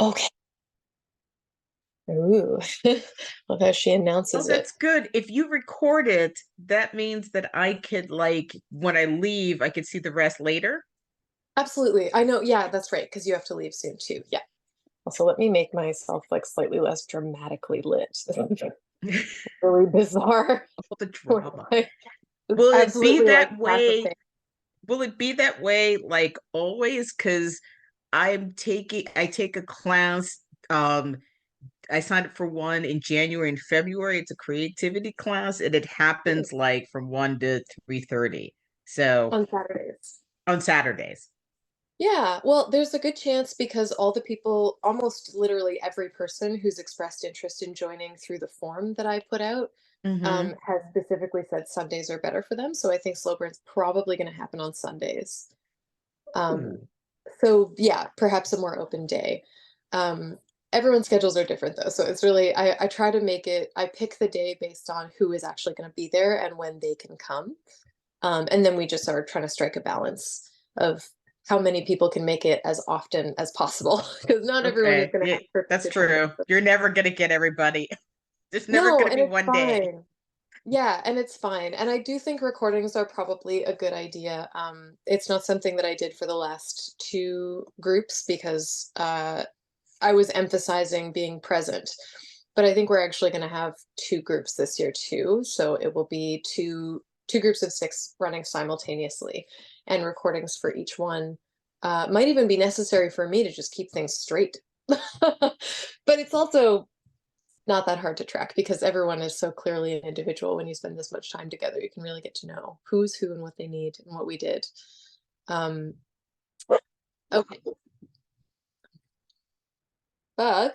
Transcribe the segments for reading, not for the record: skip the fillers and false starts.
Okay. Ooh. Look how she Oh, announces it. that's good. If you record it, that means that I could, like, when I leave, I could see the rest later. Absolutely. I know. Yeah, that's right. Because you have to leave soon too. Yeah. Also, let me make myself like slightly less dramatically lit. Really bizarre. All the Where, drama. like, it's Will it be absolutely like that half a way? page. Will it be that way like always? Because I take a class. I signed up for one in January and February. It's a creativity class, and it happens like from 1 to 3:30. So On Saturdays. on Saturdays. Yeah, well, there's a good chance because all the people, almost literally every person who's expressed interest in joining through the form that I put out, Mm-hmm. has specifically said Sundays are better for them. So I think Slow Burn's probably going to happen on Sundays. Um, Ooh. so yeah, perhaps a more open day. Um, Everyone's schedules are different though, so it's really I try to make it. I pick the day based on who is actually going to be there and when they can come. And then we just are trying to strike a balance of how many people can make it as often as possible because not everyone is Okay. going to Yeah, have perfect that's true. attendance. You're never gonna get everybody. There's never No, gonna and be it's one day. fine. Yeah, and it's fine. And I do think recordings are probably a good idea. It's not something that I did for the last two groups because I was emphasizing being present. But I think we're actually going to have two groups this year too. So it will be two groups of six running simultaneously, and recordings for each one might even be necessary for me to just keep things straight. But it's also not that hard to track because everyone is so clearly an individual when you spend this much time together. You can really get to know who's who and what they need and what we did. Um, okay, Bug,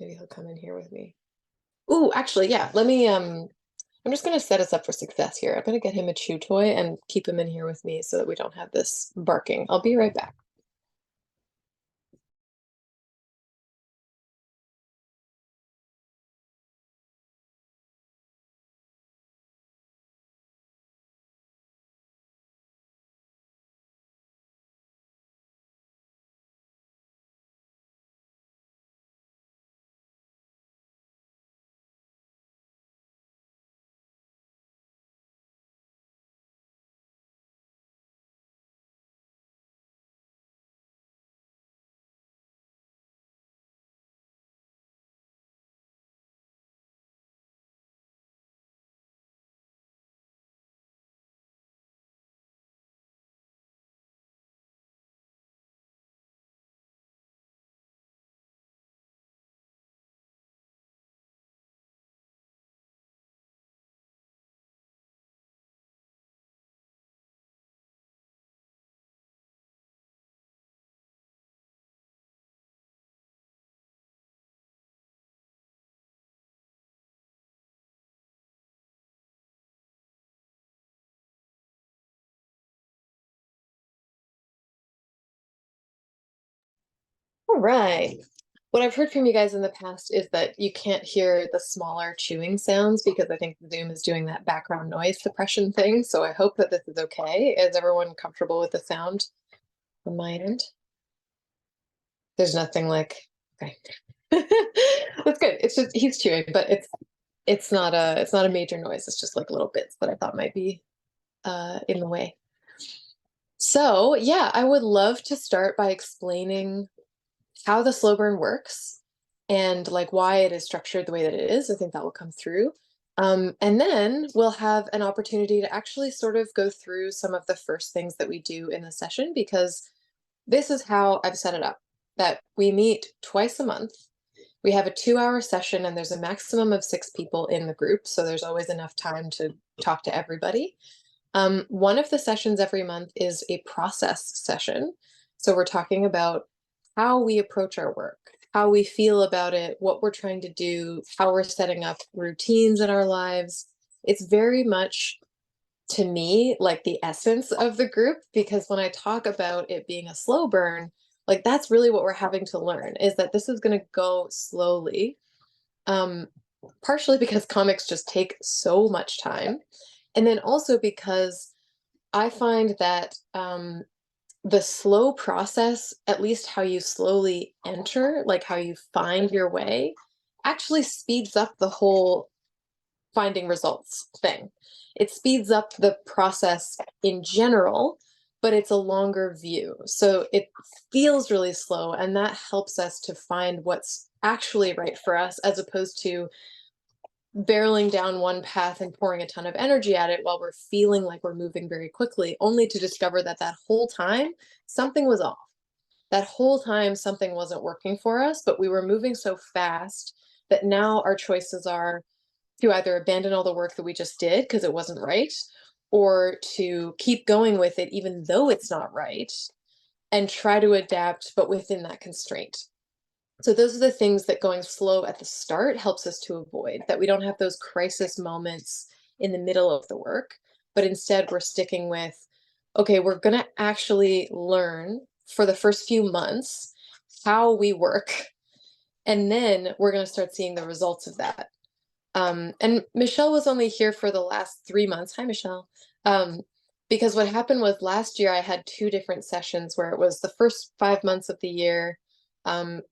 maybe he'll come in here with me. Ooh, actually, yeah. Let me. I'm just gonna set us up for success here. I'm gonna get him a chew toy and keep him in here with me so that we don't have this barking. I'll be right back. All right. What I've heard from you guys in the past is that you can't hear the smaller chewing sounds because I think Zoom is doing that background noise suppression thing. So I hope that this is okay. Is everyone comfortable with the sound on my end? There's nothing like, okay. That's good. It's just he's chewing, but it's not a major noise. It's just like little bits that I thought might be in the way. So yeah, I would love to start by explaining how the slow burn works and like why it is structured the way that it is. I think that will come through. And then we'll have an opportunity to actually sort of go through some of the first things that we do in the session because this is how I've set it up that we meet twice a month. We have a 2 hour session and there's a maximum of six people in the group. So there's always enough time to talk to everybody. One of the sessions every month is a process session. So we're talking about how we approach our work, how we feel about it, what we're trying to do, how we're setting up routines in our lives. It's very much to me like the essence of the group because when I talk about it being a slow burn, like that's really what we're having to learn is that this is going to go slowly. Um, Partially because comics just take so much time, and then also because I find that the slow process, at least how you slowly enter, like how you find your way, actually speeds up the whole finding results thing. It speeds up the process in general, but it's a longer view. So it feels really slow, and that helps us to find what's actually right for us, as opposed to barreling down one path and pouring a ton of energy at it while we're feeling like we're moving very quickly, only to discover that that whole time something was off. That whole time something wasn't working for us, but we were moving so fast that now our choices are to either abandon all the work that we just did because it wasn't right, or to keep going with it even though it's not right, and try to adapt, but within that constraint. So those are the things that going slow at the start helps us to avoid, that we don't have those crisis moments in the middle of the work, but instead we're sticking with, okay, we're going to actually learn for the first few months how we work, and then we're going to start seeing the results of that. And Michelle was only here for the last 3 months. Hi, Michelle. Um, because what happened was last year I had 2 different sessions where it was the first 5 months of the year,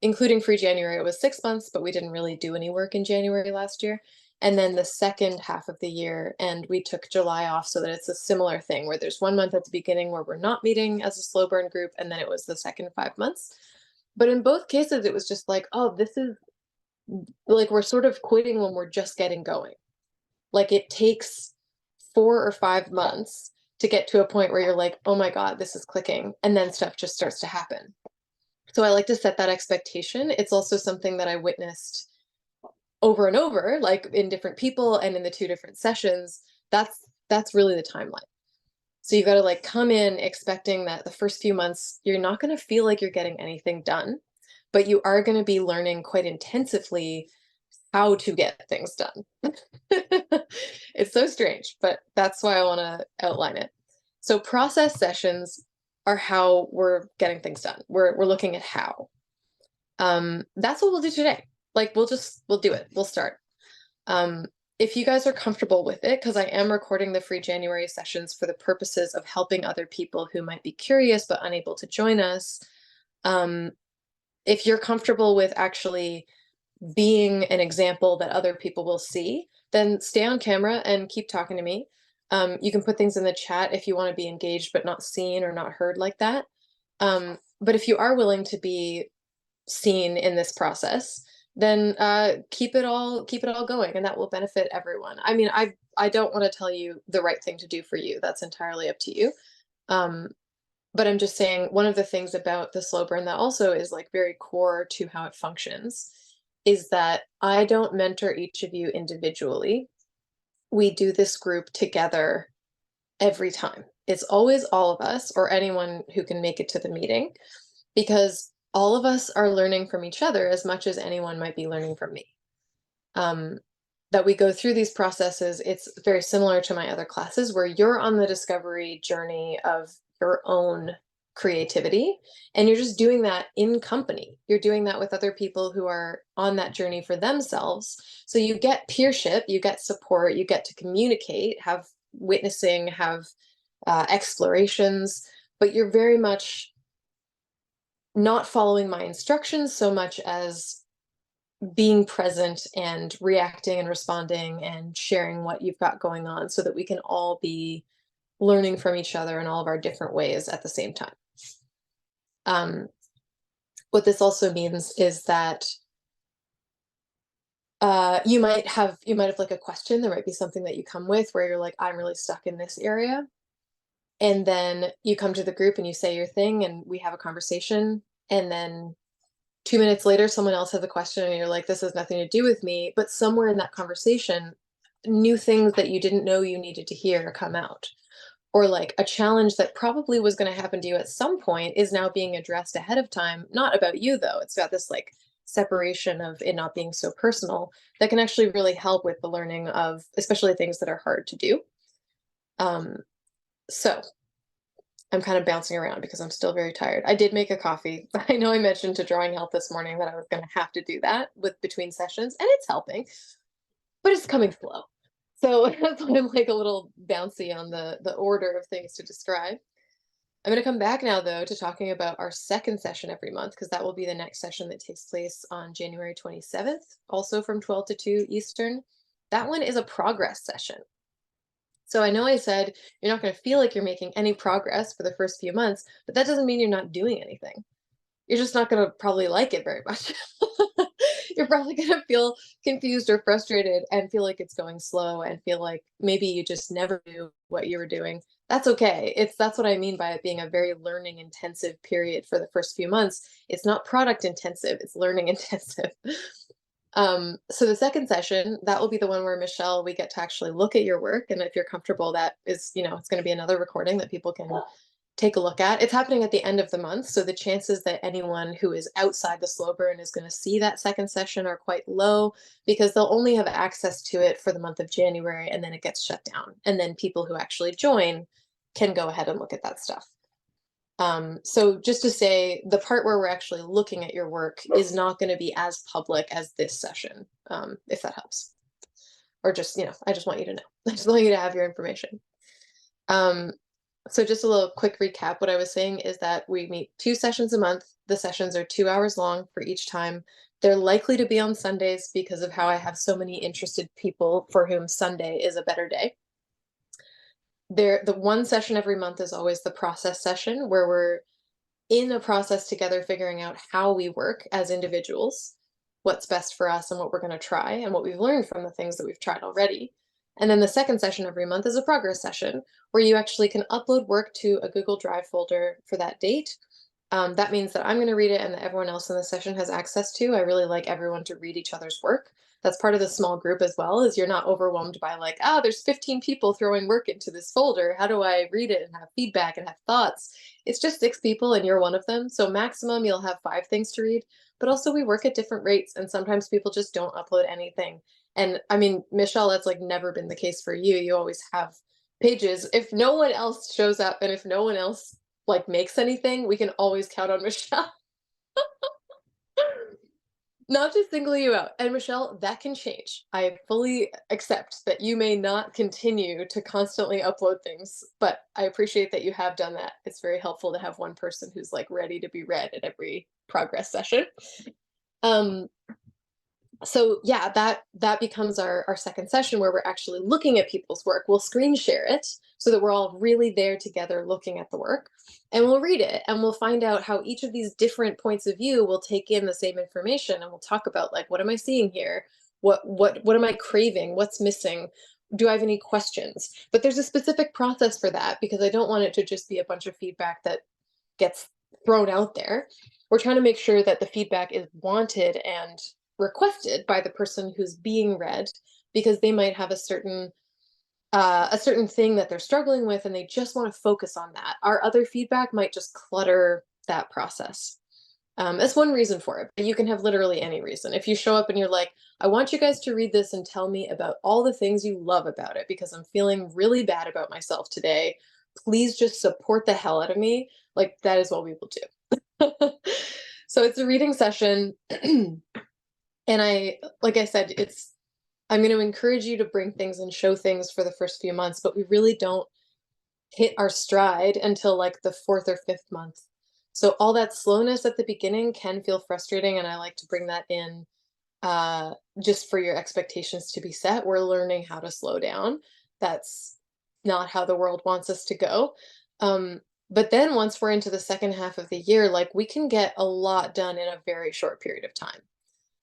including free January. It was 6 months, but we didn't really do any work in January last year. And then the second half of the year, and we took July off, so that it's a similar thing where there's 1 month at the beginning where we're not meeting as a slow burn group, and then it was the second 5 months. But in both cases, it was just like, oh, this is like we're sort of quitting when we're just getting going. Like it takes 4 or 5 months to get to a point where you're like, oh my God, this is clicking. And then stuff just starts to happen. So I like to set that expectation. It's also something that I witnessed over and over, like in different people and in the 2 different sessions. That's really the timeline. So you got to like come in expecting that the first few months, you're not going to feel like you're getting anything done, but you are going to be learning quite intensively how to get things done. It's so strange, but that's why I want to outline it. So process sessions are how we're getting things done. We're looking at how. That's what we'll do today. Like we'll do it. We'll start. If you guys are comfortable with it, because I am recording the free January sessions for the purposes of helping other people who might be curious but unable to join us. If you're comfortable with actually being an example that other people will see, then stay on camera and keep talking to me. You can put things in the chat if you want to be engaged but not seen or not heard like that. But if you are willing to be seen in this process, then keep it all going, and that will benefit everyone. I mean, I don't want to tell you the right thing to do for you. That's entirely up to you. But I'm just saying, one of the things about the slow burn that also is like very core to how it functions is that I don't mentor each of you individually. We do this group together every time. It's always all of us or anyone who can make it to the meeting, because all of us are learning from each other as much as anyone might be learning from me. That we go through these processes, it's very similar to my other classes where you're on the discovery journey of your own creativity, and you're just doing that in company. You're doing that with other people who are on that journey for themselves. So you get peership, you get support, you get to communicate, have witnessing, have explorations, but you're very much not following my instructions so much as being present and reacting and responding and sharing what you've got going on, so that we can all be learning from each other in all of our different ways at the same time. What this also means is that you might have like a question. There might be something that you come with where you're like, I'm really stuck in this area. And then you come to the group and you say your thing and we have a conversation. And then 2 minutes later, someone else has a question and you're like, this has nothing to do with me. But somewhere in that conversation, new things that you didn't know you needed to hear come out. Or like a challenge that probably was going to happen to you at some point is now being addressed ahead of time. Not about you, though. It's got this like separation of it not being so personal that can actually really help with the learning of especially things that are hard to do. So I'm kind of bouncing around because I'm still very tired. I did make a coffee. I know I mentioned to Drawing Health this morning that I was going to have to do that with between sessions, and it's helping, but it's coming slow. So that's why I'm like a little bouncy on the order of things to describe. I'm going to come back now, though, to talking about our second session every month, because that will be the next session that takes place on January 27th, also from 12 to 2 Eastern. That one is a progress session. So I know I said you're not going to feel like you're making any progress for the first few months, but that doesn't mean you're not doing anything. You're just not going to probably like it very much. You're probably going to feel confused or frustrated and feel like it's going slow and feel like maybe you just never knew what you were doing. That's okay. That's what I mean by it being a very learning intensive period for the first few months. It's not product intensive, it's learning intensive. So the second session, that will be the one where Michelle, we get to actually look at your work. And if you're comfortable, that is, it's going to be another recording that people can take a look at. It's happening at the end of the month, so the chances that anyone who is outside the slow burn is going to see that second session are quite low because they'll only have access to it for the month of January, and then it gets shut down. And then people who actually join can go ahead and look at that stuff. So just to say, the part where we're actually looking at your work is not going to be as public as this session, if that helps. Or just, I just want you to know. I just want you to have your information. So just a little quick recap. What I was saying is that we meet 2 sessions a month. The sessions are 2 hours long for each time. They're likely to be on Sundays because of how I have so many interested people for whom Sunday is a better day. The one session every month is always the process session where we're in a process together figuring out how we work as individuals, what's best for us and what we're going to try and what we've learned from the things that we've tried already. And then the second session every month is a progress session where you actually can upload work to a Google Drive folder for that date. That means that I'm going to read it and that everyone else in the session has access to. I really like everyone to read each other's work. That's part of the small group as well, is you're not overwhelmed by like, there's 15 people throwing work into this folder. How do I read it and have feedback and have thoughts? It's just 6 people and you're one of them. So maximum you'll have 5 things to read, but also we work at different rates and sometimes people just don't upload anything. And I mean, Michelle, that's like never been the case for you. You always have pages. If no one else shows up and if no one else like makes anything, we can always count on Michelle. Not to single you out. And Michelle, that can change. I fully accept that you may not continue to constantly upload things, but I appreciate that you have done that. It's very helpful to have one person who's like ready to be read at every progress session. Um, so yeah, that becomes our second session where we're actually looking at people's work. We'll screen share it so that we're all really there together looking at the work, and we'll read it and we'll find out how each of these different points of view will take in the same information, and we'll talk about like, what am I seeing here? What am I craving? What's missing? Do I have any questions? But there's a specific process for that because I don't want it to just be a bunch of feedback that gets thrown out there. We're trying to make sure that the feedback is wanted and requested by the person who's being read because they might have a certain thing that they're struggling with and they just want to focus on that. Our other feedback might just clutter that process. That's one reason for it, but you can have literally any reason. If you show up and you're like, I want you guys to read this and tell me about all the things you love about it because I'm feeling really bad about myself today. Please just support the hell out of me. Like, that is what we will do. So it's a reading session. And like I said, I'm going to encourage you to bring things and show things for the first few months, but we really don't hit our stride until like the 4th or 5th month. So all that slowness at the beginning can feel frustrating, and I like to bring that in just for your expectations to be set. We're learning how to slow down. That's not how the world wants us to go. But then once we're into the second half of the year, like we can get a lot done in a very short period of time.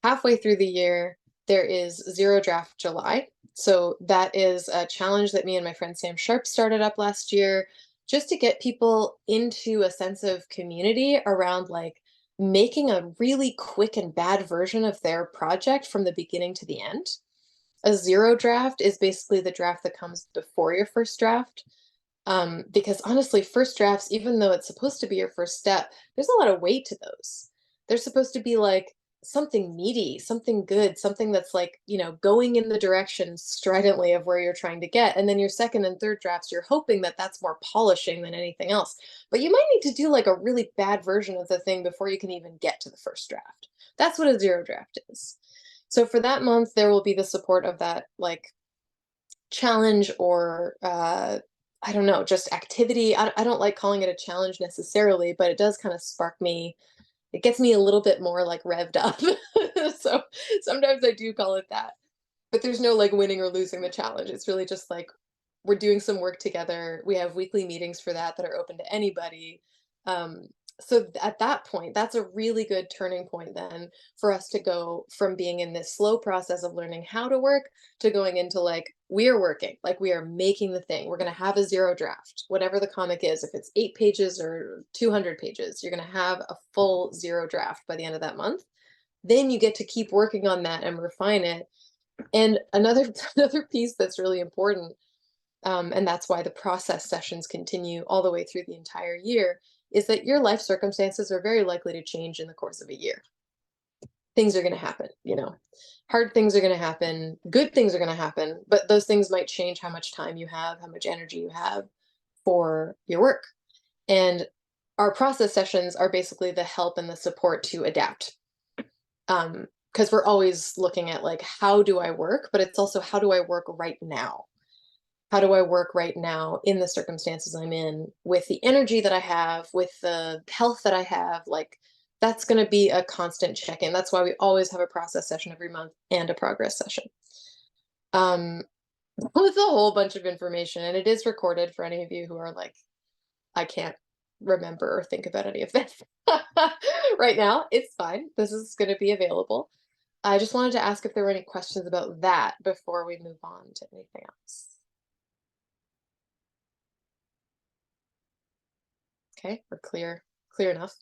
Halfway through the year, there is Zero Draft July. So that is a challenge that me and my friend Sam Sharp started up last year just to get people into a sense of community around like making a really quick and bad version of their project from the beginning to the end. A zero draft is basically the draft that comes before your first draft. Because honestly, first drafts, even though it's supposed to be your first step, there's a lot of weight to those. They're supposed to be like something meaty, something good, something that's like, going in the direction stridently of where you're trying to get. And then your second and third drafts, you're hoping that that's more polishing than anything else. But you might need to do like a really bad version of the thing before you can even get to the first draft. That's what a zero draft is. So for that month, there will be the support of that like challenge or I don't know, just activity. I don't like calling it a challenge necessarily, but it does kind of spark me. It gets me a little bit more like revved up. So sometimes I do call it that. But there's no like winning or losing the challenge. It's really just like we're doing some work together. We have weekly meetings for that are open to anybody. Um, at that point, that's a really good turning point then for us to go from being in this slow process of learning how to work to going into like we are working, like we are making the thing. We're going to have a zero draft, whatever the comic is. If it's 8 pages or 200 pages, you're going to have a full zero draft by the end of that month. Then you get to keep working on that and refine it. And another another piece that's really important, and that's why the process sessions continue all the way through the entire year, is that your life circumstances are very likely to change in the course of a year. Things are going to happen, you know. Hard things are going to happen, good things are going to happen, but those things might change how much time you have, how much energy you have for your work. And our process sessions are basically the help and the support to adapt. Because we're always looking at like, how do I work? But it's also, how do I work right now? How do I work right now in the circumstances I'm in with the energy that I have, with the health that I have? Like, that's going to be a constant check in. That's why we always have a process session every month and a progress session. Um, with a whole bunch of information, and it is recorded for any of you who are like, I can't remember or think about any of this right now. It's fine. This is going to be available. I just wanted to ask if there were any questions about that before we move on to anything else. Okay, we're clear enough.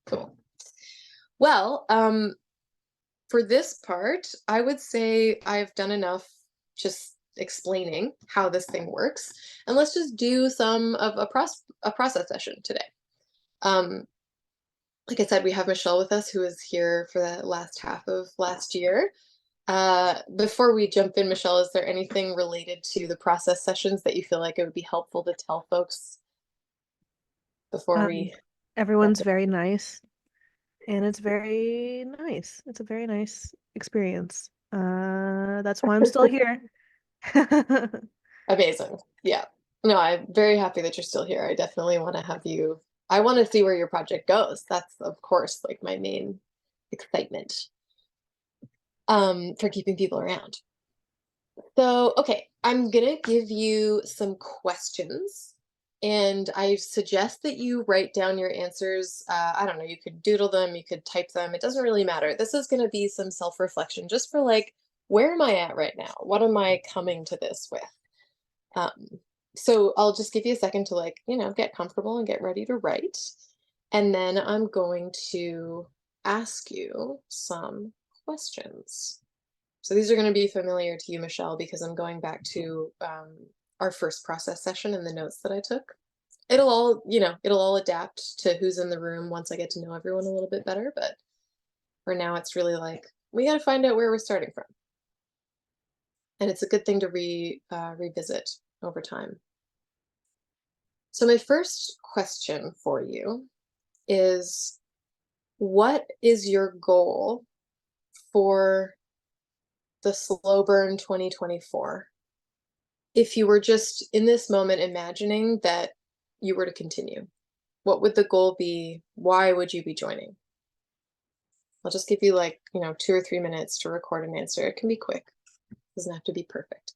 Cool. Well, for this part, I would say I've done enough just explaining how this thing works, and let's just do some of a process session today. Um, like I said, we have Michelle with us, who was here for the last half of last year. Before we jump in, Michelle, is there anything related to the process sessions that you feel like it would be helpful to tell folks before Um, we jump Everyone's in? very nice, and it's very nice. It's a very nice experience. That's why I'm still here. Amazing. Yeah. No, I'm very happy that you're still here. I definitely want to have you. I want to see where your project goes. That's, of course, like my main excitement for keeping people around. So, okay, I'm gonna give you some questions, and I suggest that you write down your answers. I don't know, you could doodle them, you could type them, it doesn't really matter. This is gonna be some self-reflection just for like, where am I at right now? What am I coming to this with? Um, so I'll just give you a second to like, get comfortable and get ready to write. And then I'm going to ask you some questions. So these are going to be familiar to you, Michelle, because I'm going back to our first process session and the notes that I took. It'll all adapt to who's in the room once I get to know everyone a little bit better. But for now, it's really like, we got to find out where we're starting from. And it's a good thing to revisit over time. So my first question for you is, what is your goal for the Slow Burn 2024? If you were just in this moment imagining that you were to continue, what would the goal be? Why would you be joining? I'll just give you like, 2 or 3 minutes to record an answer. It can be quick. It doesn't have to be perfect.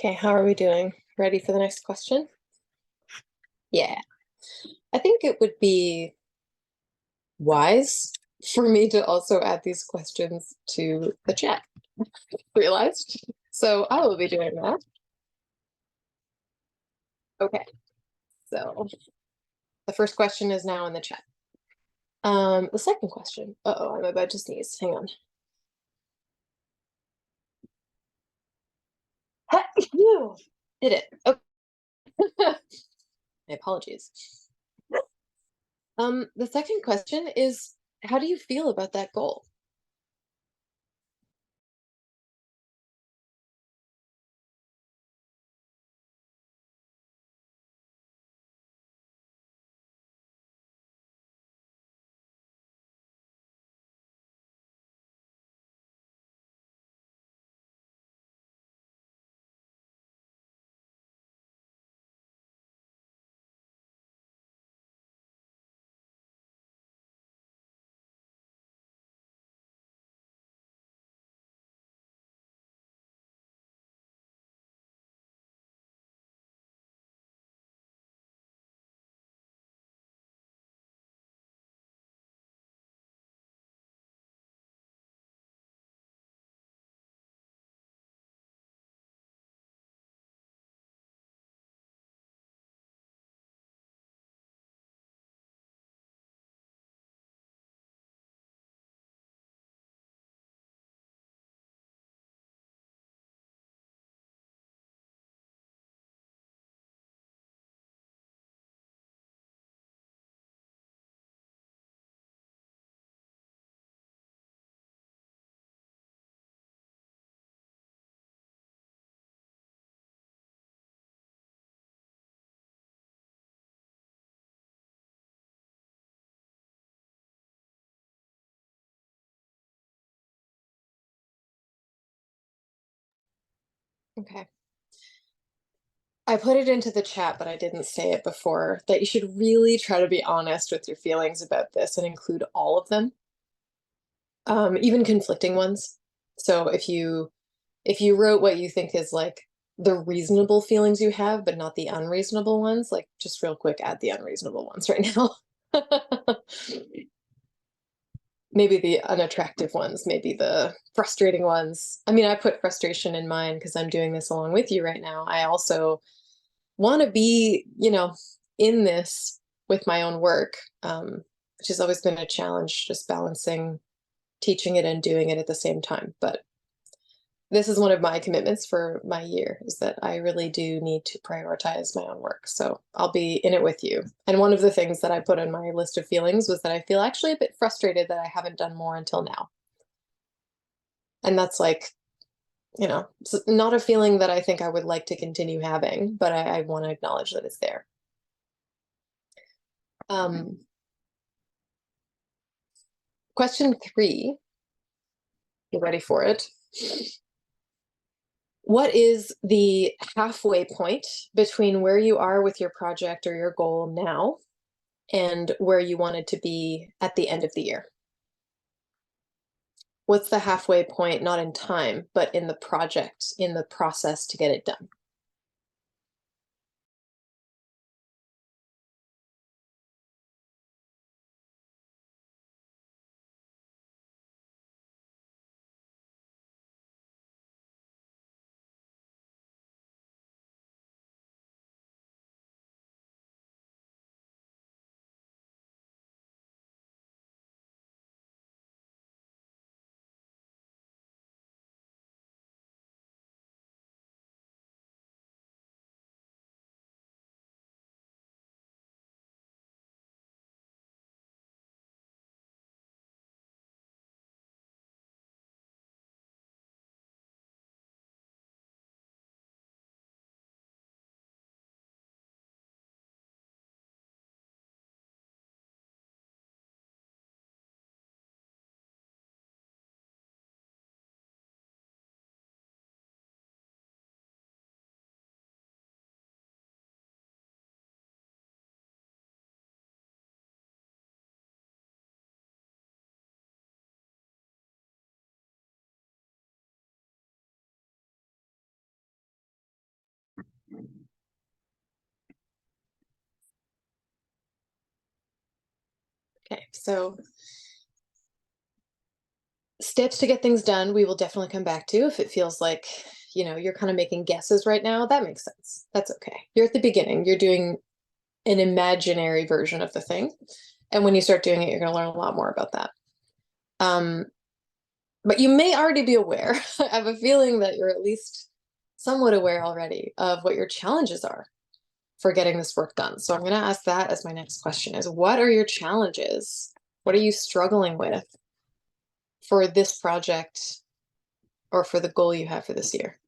Okay, how are we doing? Ready for the next question? Yeah. I think it would be wise for me to also add these questions to the chat. Realized. So I will be doing that. Okay. So the first question is now in the chat. The second question. Uh-oh, I'm about to sneeze. Hang on. Phew, did it. Okay. My apologies. The second question is, how do you feel about that goal? Okay. I put it into the chat, but I didn't say it before, that you should really try to be honest with your feelings about this and include all of them, even conflicting ones. So if you wrote what you think is like the reasonable feelings you have, but not the unreasonable ones, like just real quick, add the unreasonable ones right now. Maybe the unattractive ones, maybe the frustrating ones. I mean, I put frustration in mine because I'm doing this along with you right now. I also want to be, in this with my own work, which has always been a challenge, just balancing teaching it and doing it at the same time. But this is one of my commitments for my year, is that I really do need to prioritize my own work. So I'll be in it with you. And one of the things that I put on my list of feelings was that I feel actually a bit frustrated that I haven't done more until now. And that's like, not a feeling that I think I would like to continue having, but I want to acknowledge that it's there. Question 3, you ready for it? What is the halfway point between where you are with your project or your goal now and where you wanted to be at the end of the year? What's the halfway point, not in time, but in the project, in the process to get it done? Okay, so steps to get things done, we will definitely come back to. If it feels like, you're kind of making guesses right now, that makes sense. That's okay. You're at the beginning. You're doing an imaginary version of the thing. And when you start doing it, you're going to learn a lot more about that. But you may already be aware. I have a feeling that you're at least somewhat aware already of what your challenges are for getting this work done. So I'm going to ask that as my next question is, what are your challenges? What are you struggling with for this project or for the goal you have for this year?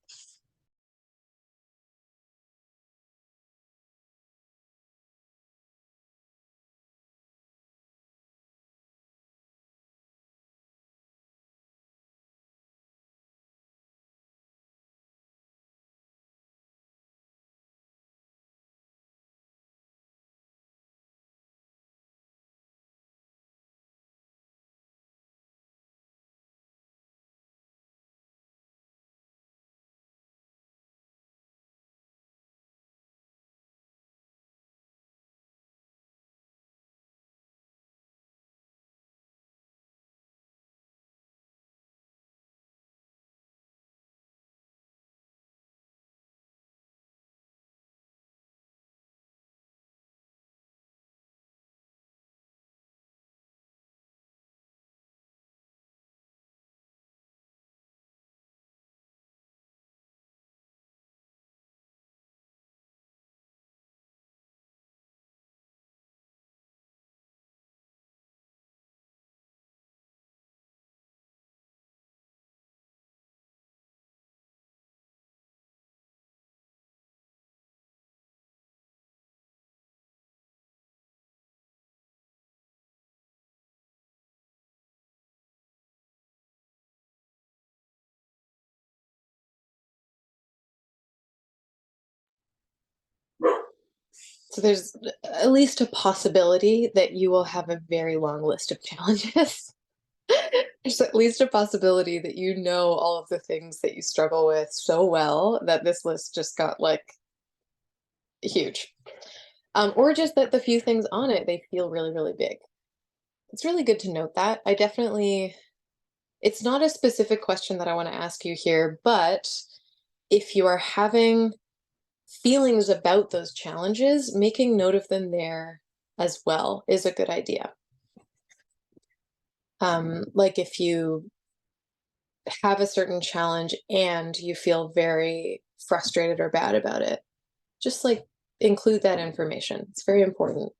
So there's at least a possibility that you will have a very long list of challenges. There's at least a possibility that you know all of the things that you struggle with so well that this list just got like huge. Or just that the few things on it, they feel really, really big. It's really good to note that. It's not a specific question that I want to ask you here, but if you are having feelings about those challenges, making note of them there as well is a good idea. Like if you have a certain challenge and you feel very frustrated or bad about it, just like include that information. It's very important.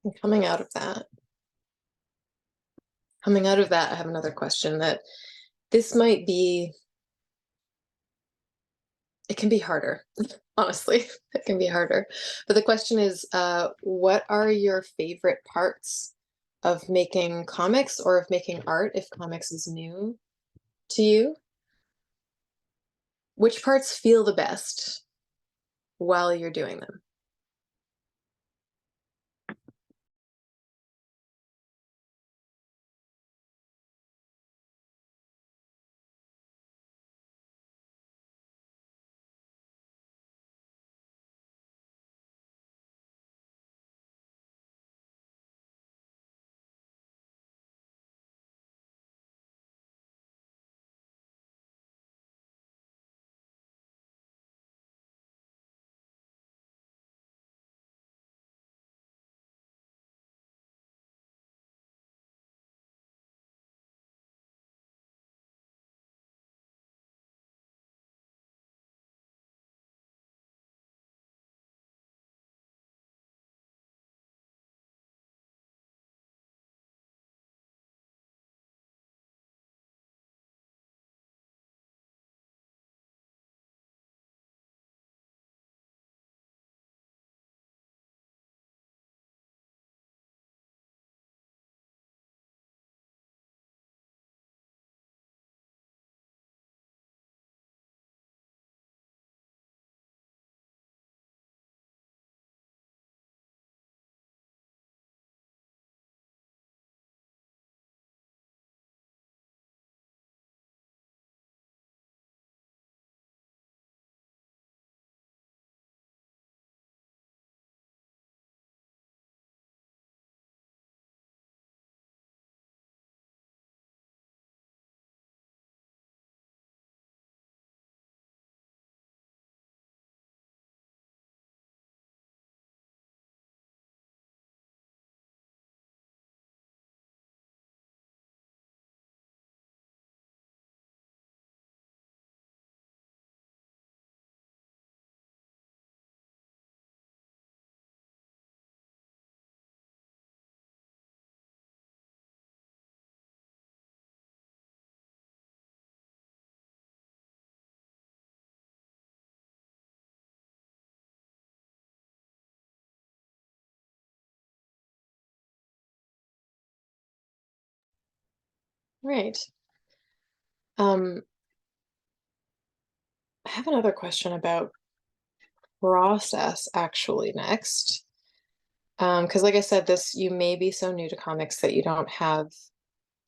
And coming out of that, I have another question that this might be, it can be harder, honestly, it can be harder. But the question is, what are your favorite parts of making comics or of making art if comics is new to you? Which parts feel the best while you're doing them? Right. Um, I have another question about process actually next. Because like I said, you may be so new to comics that you don't have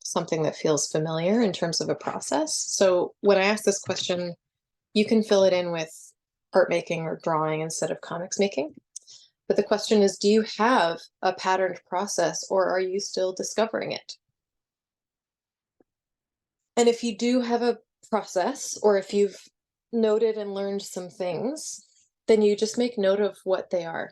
something that feels familiar in terms of a process. So when I ask this question, you can fill it in with art making or drawing instead of comics making. But the question is, do you have a patterned process or are you still discovering it? And if you do have a process, or if you've noted and learned some things, then you just make note of what they are.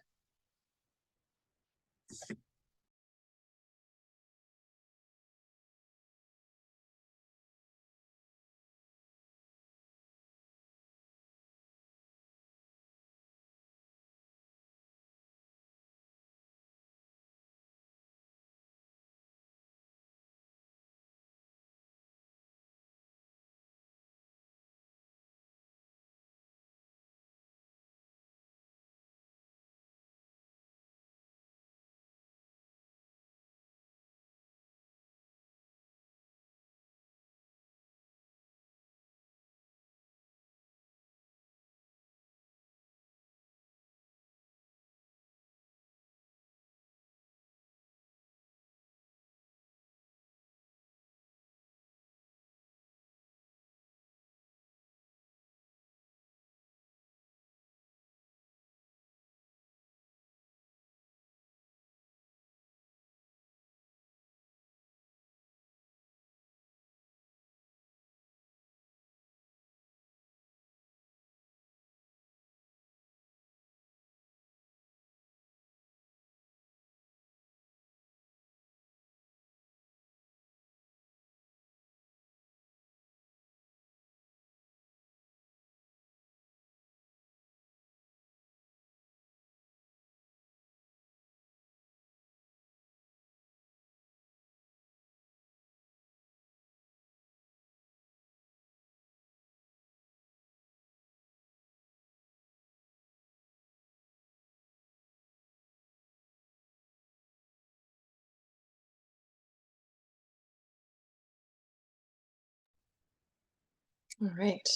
All right.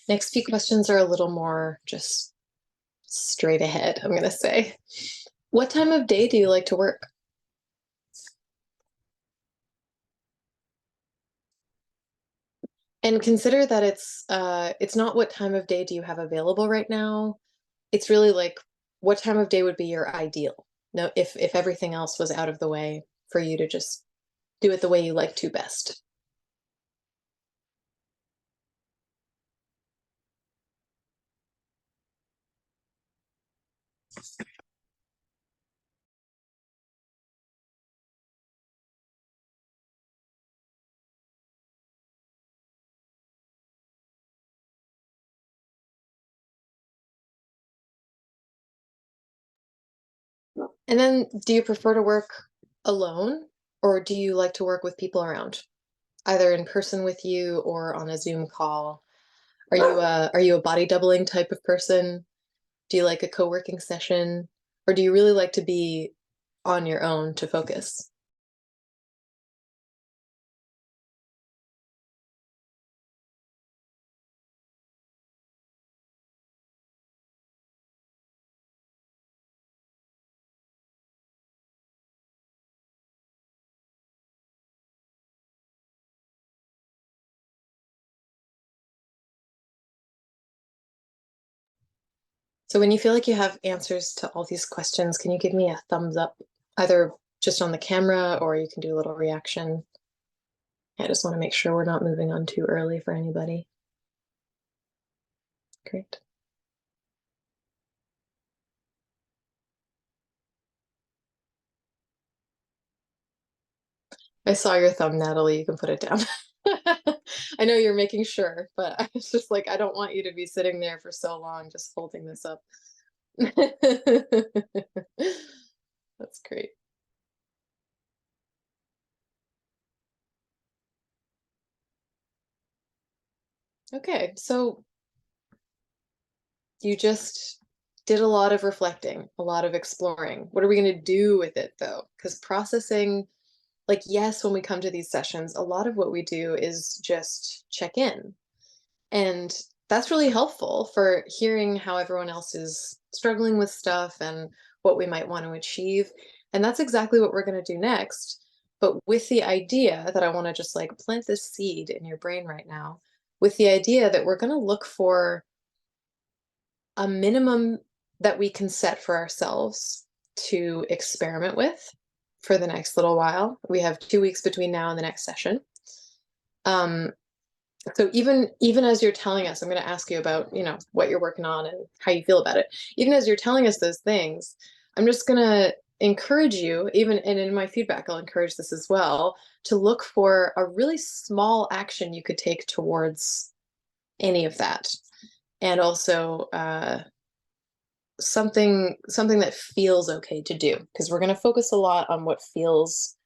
Next few questions are a little more just straight ahead, I'm going to say. What time of day do you like to work? And consider that it's not what time of day do you have available right now. It's really like what time of day would be your ideal. No, if everything else was out of the way for you to just do it the way you like to best. And then do you prefer to work alone or do you like to work with people around, either in person with you or on a Zoom call? Are you a body doubling type of person? Do you like a co-working session or do you really like to be on your own to focus? So when you feel like you have answers to all these questions, can you give me a thumbs up, either just on the camera or you can do a little reaction? I just want to make sure we're not moving on too early for anybody. Great. I saw your thumb, Natalie. You can put it down. I know you're making sure, but I was just like, I don't want you to be sitting there for so long just holding this up. That's great. Okay, so you just did a lot of reflecting, a lot of exploring. What are we going to do with it though? Because processing like, yes, when we come to these sessions, a lot of what we do is just check in. And that's really helpful for hearing how everyone else is struggling with stuff and what we might want to achieve. And that's exactly what we're going to do next. But with the idea that I want to just like plant this seed in your brain right now, with the idea that we're going to look for a minimum that we can set for ourselves to experiment with for the next little while. We have 2 weeks between now and the next session. So even as you're telling us, I'm going to ask you about, what you're working on and how you feel about it. Even as you're telling us those things, I'm just going to encourage you, and in my feedback, I'll encourage this as well, to look for a really small action you could take towards any of that. And also something that feels okay to do, because we're going to focus a lot on what feels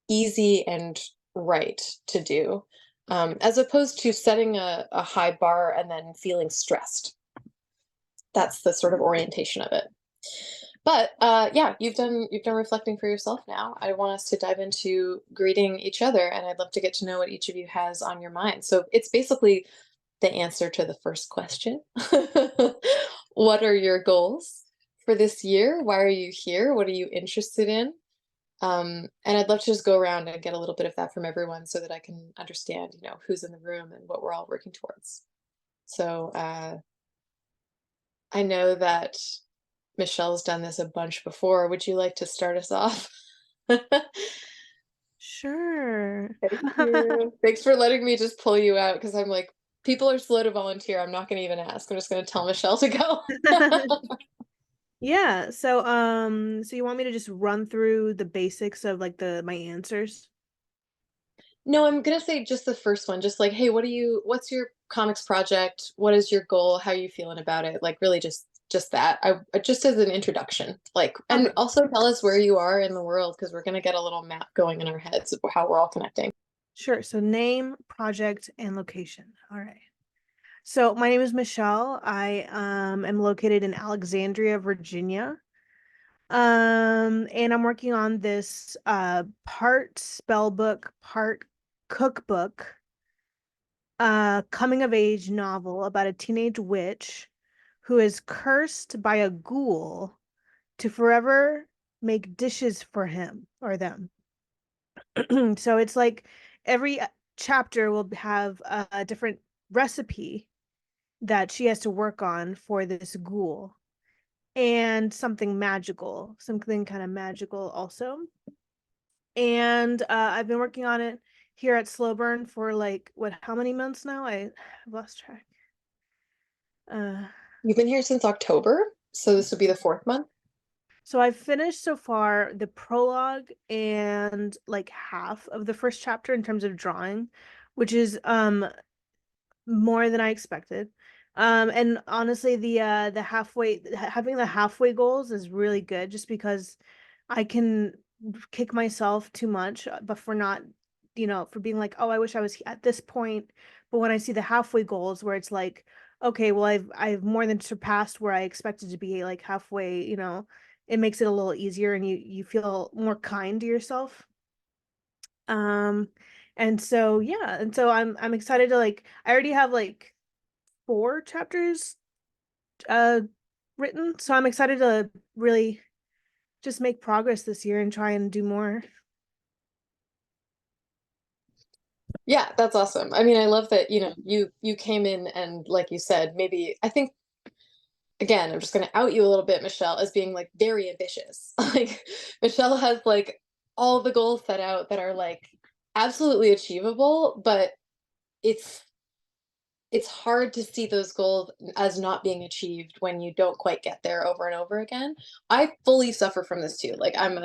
easy and right to do, as opposed to setting a high bar and then feeling stressed. That's the sort of orientation of it. But yeah, you've done reflecting for yourself now. I want us to dive into greeting each other, and I'd love to get to know what each of you has on your mind. So it's basically the answer to the first question. What are your goals for this year? Why are you here? What are you interested in? And I'd love to just go around and get a little bit of that from everyone so that I can understand, who's in the room and what we're all working towards. So I know that Michelle's done this a bunch before. Would you like to start us off? Sure. Thank you. Thanks for letting me just pull you out, because I'm like, people are slow to volunteer. I'm not going to even ask. I'm just going to tell Michelle to go. Yeah, so so you want me to just run through the basics of like my answers? No, I'm gonna say just the first one. Just like, hey, what's your comics project? What is your goal? How are you feeling about it? Like, really just that. Just as an introduction. Like, and Okay. also tell us where you are in the world, because we're gonna get a little map going in our heads of how we're all connecting. Sure. So name, project, and location. All right. So my name is Michelle. I am located in Alexandria, Virginia. And I'm working on this part spell book, part cookbook, coming of age novel about a teenage witch who is cursed by a ghoul to forever make dishes for him or them. So it's like every chapter will have a different recipe that she has to work on for this ghoul, and something kind of magical also. And I've been working on it here at Slow Burn for like how many months now? I've lost track. You've been here since October, so this would be the 4th month. So I've finished so far the prologue and like half of the first chapter in terms of drawing, which is more than I expected. And honestly, the having the halfway goals is really good, just because I can kick myself too much, but for not, for being like, oh, I wish I was at this point. But when I see the halfway goals where it's like, okay, well, I've more than surpassed where I expected to be, like halfway, it makes it a little easier, and you feel more kind to yourself. And so yeah, and so I'm excited to I already have like 4 chapters uh written, so I'm excited to really just make progress this year and try and do more. Yeah, that's awesome. I mean, I love that, you came in and, like you said, maybe, I think, again, I'm just going to out you a little bit, Michelle, as being like very ambitious. Like, Michelle has like all the goals set out that are like absolutely achievable, but it's hard to see those goals as not being achieved when you don't quite get there over and over again. I fully suffer from this too. Like, I'm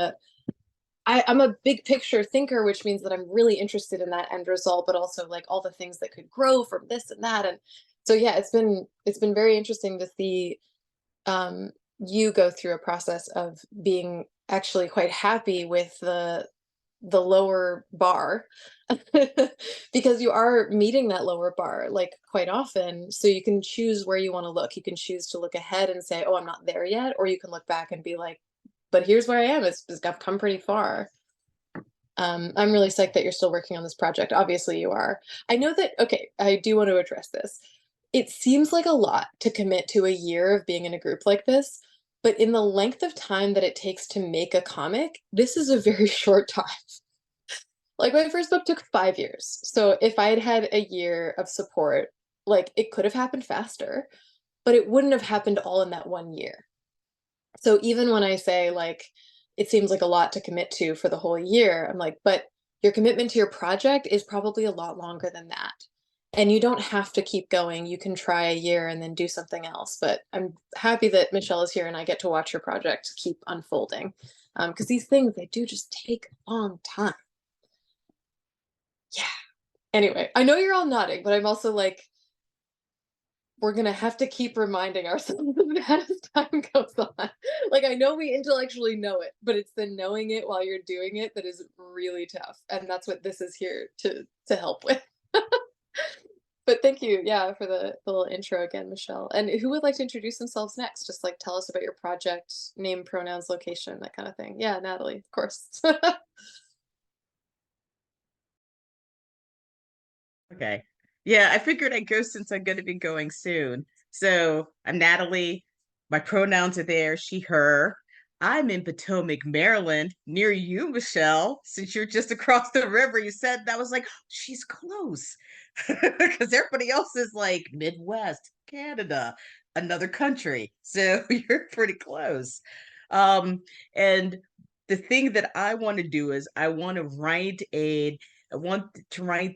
a big picture thinker, which means that I'm really interested in that end result, but also like all the things that could grow from this and that. And so yeah, it's been very interesting to see you go through a process of being actually quite happy with the lower bar, because you are meeting that lower bar like quite often. So you can choose where you want to look. You can choose to look ahead and say, oh, I'm not there yet, or you can look back and be like, but here's where I am. I've come pretty far. I'm really psyched that you're still working on this project. Obviously you are. I know that, okay, I do want to address this. It seems like a lot to commit to a year of being in a group like this, but in the length of time that it takes to make a comic, this is a very short time. Like my first book took 5 years. So if I had had a year of support, like it could have happened faster, but it wouldn't have happened all in that 1 year. So even when I say like, it seems like a lot to commit to for the whole year, I'm like, but your commitment to your project is probably a lot longer than that. And you don't have to keep going. You can try a year and then do something else. But I'm happy that Michelle is here and I get to watch your project keep unfolding. Because these things, they do just take a long time. Yeah. Anyway, I know you're all nodding, but I'm also like, we're gonna have to keep reminding ourselves of that as time goes on. Like I know we intellectually know it, but it's the knowing it while you're doing it that is really tough. And that's what this is here to help with. But thank you, yeah, for the little intro again, Michelle. And who would like to introduce themselves next? Just like tell us about your project, name, pronouns, location, that kind of thing. Yeah, Natalie, of course. Okay. Yeah, I figured I'd go since I'm going to be going soon. So I'm Natalie. My pronouns are there, she, her. I'm in Potomac, Maryland, near you, Michelle, since you're just across the river. You said that was like, she's close. Because everybody else is like Midwest, Canada, another country. So you're pretty close. Um, and the thing that I want to do is I want to write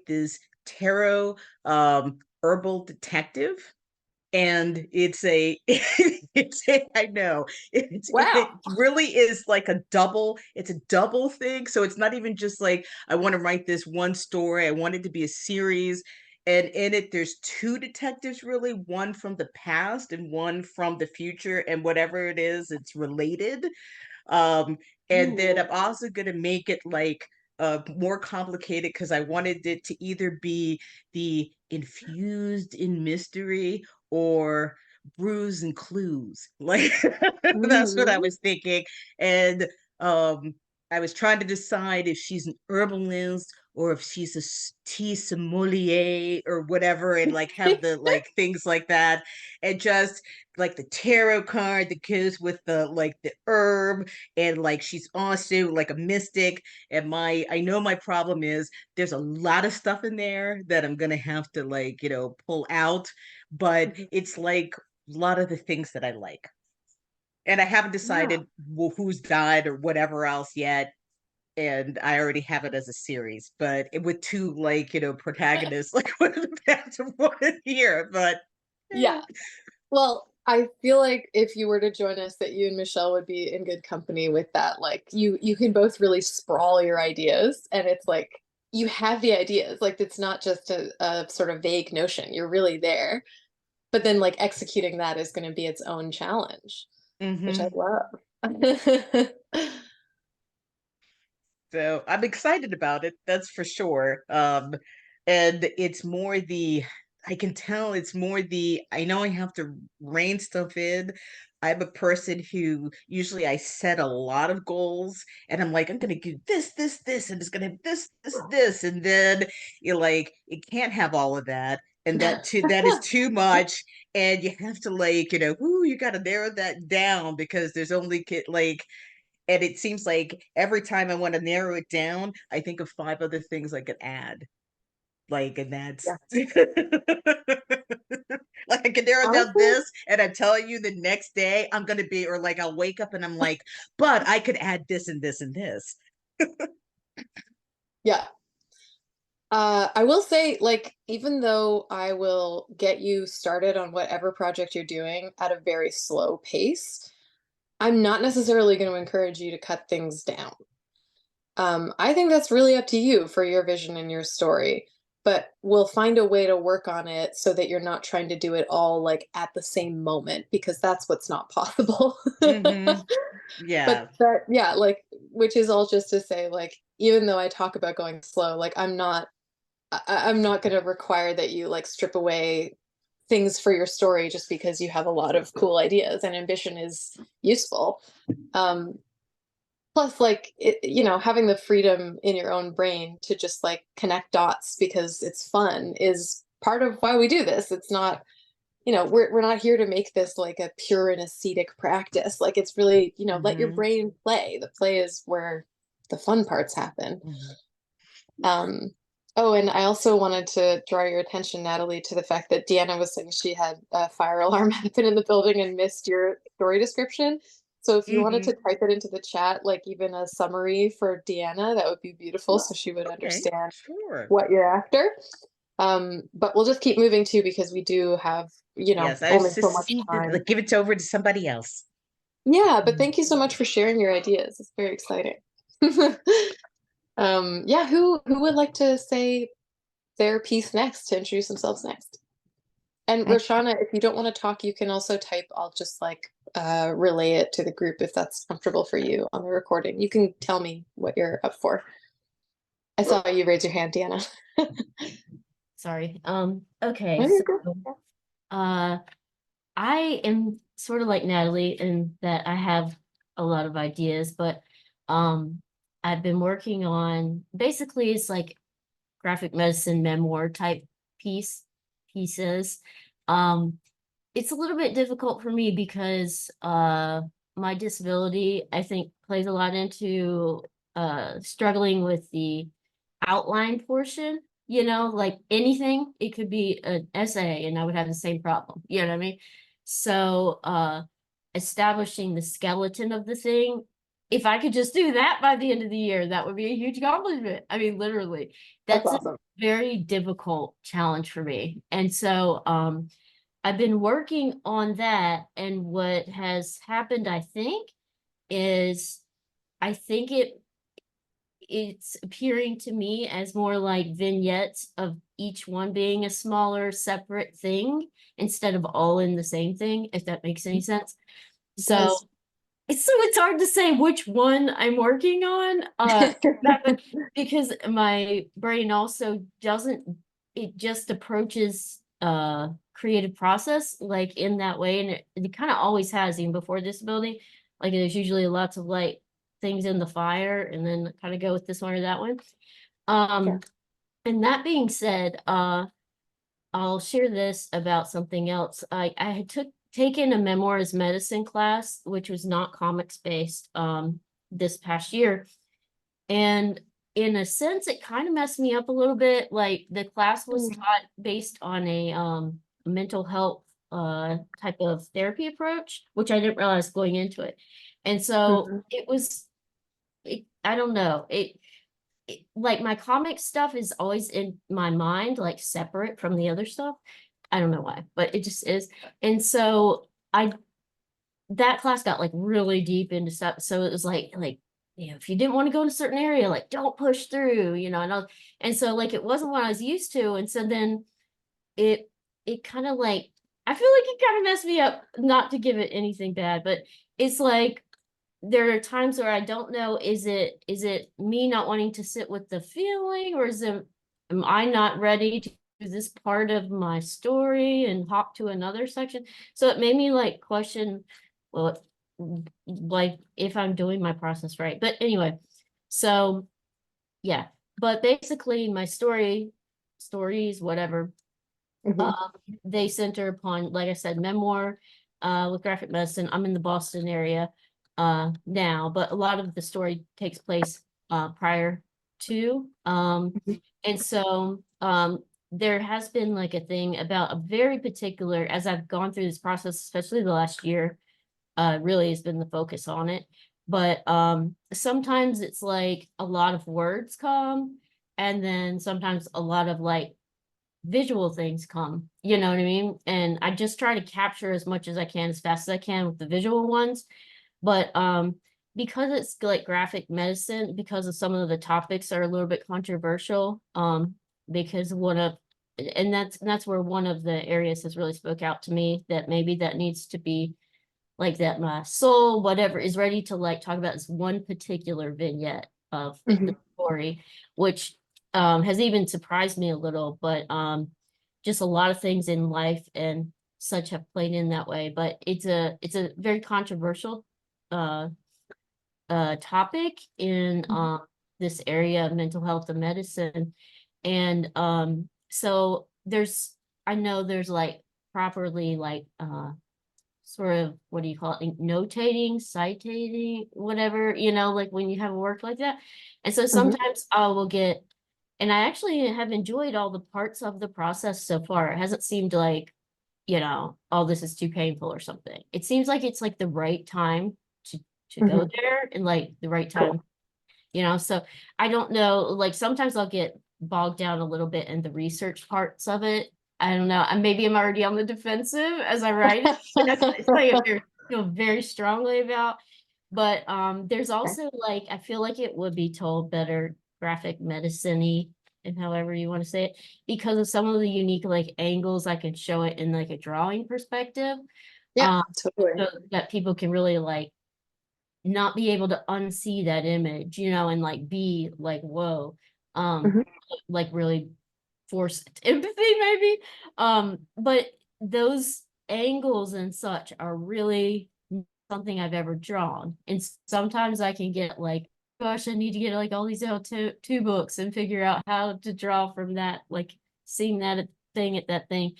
this tarot herbal detective, and I know it Wow. really is like it's a double thing, so it's not even just like I want to write this one story. I want it to be a series, and in it there's two detectives, really, one from the past and one from the future, and whatever it is, it's related. um and then Ooh. I'm also going to make it like more complicated, because I wanted it to either be the infused in mystery or brews and clues, like that's what I Mhm. was thinking. And um I was trying to decide if she's an herbalist or if she's a tea sommelier or whatever, and like have the like things like that, and just like the tarot card that goes with the like the herb, and like she's also like a mystic. And my I know my problem is there's a lot of stuff in there that I'm gonna have to like pull out, but Mhm. it's like a lot of the things that I like, and I haven't Yeah. decided who's died or whatever else yet. And I already have it as a series, but with two like protagonists, like one in the past and one in here. But Yeah. Well, I feel like if you were to join us, that you and Michelle would be in good company with that. Like you can both really sprawl your ideas, and it's like you have the ideas. Like it's not just a sort of vague notion. You're really there. But then like executing that is going to be its own challenge, which I hmm love. So I'm excited about it, that's for sure. And it's more I can tell it's more I know I have to rein stuff in. I'm a person who usually I set a lot of goals, and I'm like, I'm gonna do this, and it's gonna have this, and then you're like, it can't have all of that. And that is too much, and you have to like, ooh, you gotta narrow that down, because there's only like, and it seems like every time I want to narrow it down, I think of five other things I could add. Like, and that's Yeah. like I can narrow down Honestly, this, and I'm telling you the next day I'm gonna be, or like I'll wake up and I'm like, but I could add this and this and this. yeah. I will say, like, even though I will get you started on whatever project you're doing at a very slow pace, I'm not necessarily going to encourage you to cut things down. I think that's really up to you for your vision and your story, but we'll find a way to work on it so that you're not trying to do it all like at the same moment, because that's what's not possible. hmm But Yeah. that, yeah, like, which is all just to say, like, even though I talk about going slow, like, I'm not going to require that you like strip away things for your story just because you have a lot of cool ideas, and ambition is useful. Um, Plus, like, having the freedom in your own brain to just like connect dots because it's fun is part of why we do this. It's not, we're not here to make this like a pure and ascetic practice. Like, it's really, let your brain play. The play is where the fun parts happen. Um, oh, and I also wanted to draw your attention, Natalie, to the fact that Deanna was saying she had a fire alarm happen in the building and missed your story description. So if you wanted to type it into the chat, like even a summary for Deanna, that would be beautiful, so she would understand what you're after. But we'll just keep moving too, because we do have, Yes, I only was so much just time. give it over to somebody else. Yeah, but thank you so much for sharing your ideas. It's very exciting. Yeah, who would like to say their piece next, to introduce themselves next? And Roshana, if you don't want to talk, you can also type. I'll just like relay it to the group if that's comfortable for you on the recording. You can tell me what you're up for. I saw you raise your hand, Deanna. Sorry. Okay. No, you're good. I am sort of like Natalie in that I have a lot of ideas, but I've been working on, basically it's like graphic medicine memoir type pieces. It's a little bit difficult for me because my disability, I think, plays a lot into struggling with the outline portion. Like anything, it could be an essay and I would have the same problem. You know what I mean? So establishing the skeleton of the thing, if I could just do that by the end of the year, that would be a huge accomplishment. I mean, literally, that's awesome. A very difficult challenge for me. And so I've been working on that. And what has happened, I think, is I think it's appearing to me as more like vignettes of each one being a smaller separate thing instead of all in the same thing, if that makes any sense. So it's hard to say which one I'm working on because my brain also it just approaches creative process like in that way, and it kind of always has, even before disability. Like there's usually lots of like things in the fire and then kind of go with this one or that one. And that being said, I'll share this about something else. I had taken a memoir as medicine class, which was not comics based, this past year. And in a sense, it kind of messed me up a little bit. Like the class was taught based on a mental health type of therapy approach, which I didn't realize going into it. And so I don't know. Like my comic stuff is always in my mind, like separate from the other stuff. I don't know why, but it just is. And so that class got like really deep into stuff. So it was like, if you didn't want to go in a certain area, like don't push through, and so like, it wasn't what I was used to. And so then it kind of like, I feel like it kind of messed me up, not to give it anything bad, but it's like, there are times where I don't know, is it me not wanting to sit with the feeling, or am I not ready to do this part of my story and hop to another section? So it made me like question, well, like if I'm doing my process right. But anyway, so yeah, but basically my stories, whatever, they center upon, like I said, memoir with graphic medicine. I'm in the Boston area now, but a lot of the story takes place prior to. And so there has been like a thing about a very particular, as I've gone through this process, especially the last year, really has been the focus on it. But sometimes it's like a lot of words come, and then sometimes a lot of like visual things come, you know what I mean? And I just try to capture as much as I can, as fast as I can with the visual ones. But because it's like graphic medicine, because of some of the topics are a little bit controversial, because that's where one of the areas has really spoke out to me, that maybe that needs to be like, that my soul, whatever, is ready to like talk about this one particular vignette of the story, which has even surprised me a little, but just a lot of things in life and such have played in that way. But it's a very controversial topic in this area of mental health and medicine. And so I know there's like properly like sort of, what do you call it, notating, citating, whatever, like when you have a work like that. And so sometimes I will get, and I actually have enjoyed all the parts of the process so far. It hasn't seemed like, oh, this is too painful or something. It seems like it's like the right time to go there, and like the right time, so I don't know, like sometimes I'll get bogged down a little bit in the research parts of it. I don't know. Maybe I'm already on the defensive as I write it. That's something I feel very strongly about. But there's also like, I feel like it would be told better graphic medicine-y, and however you want to say it, because of some of the unique like angles I can show it in like a drawing perspective. Yeah, totally. So that people can really like not be able to unsee that image, and like be like, whoa, like really force empathy maybe. But those angles and such are really something I've ever drawn. And sometimes I can get like, gosh, I need to get like all these two books and figure out how to draw from that, like seeing that thing at that thing.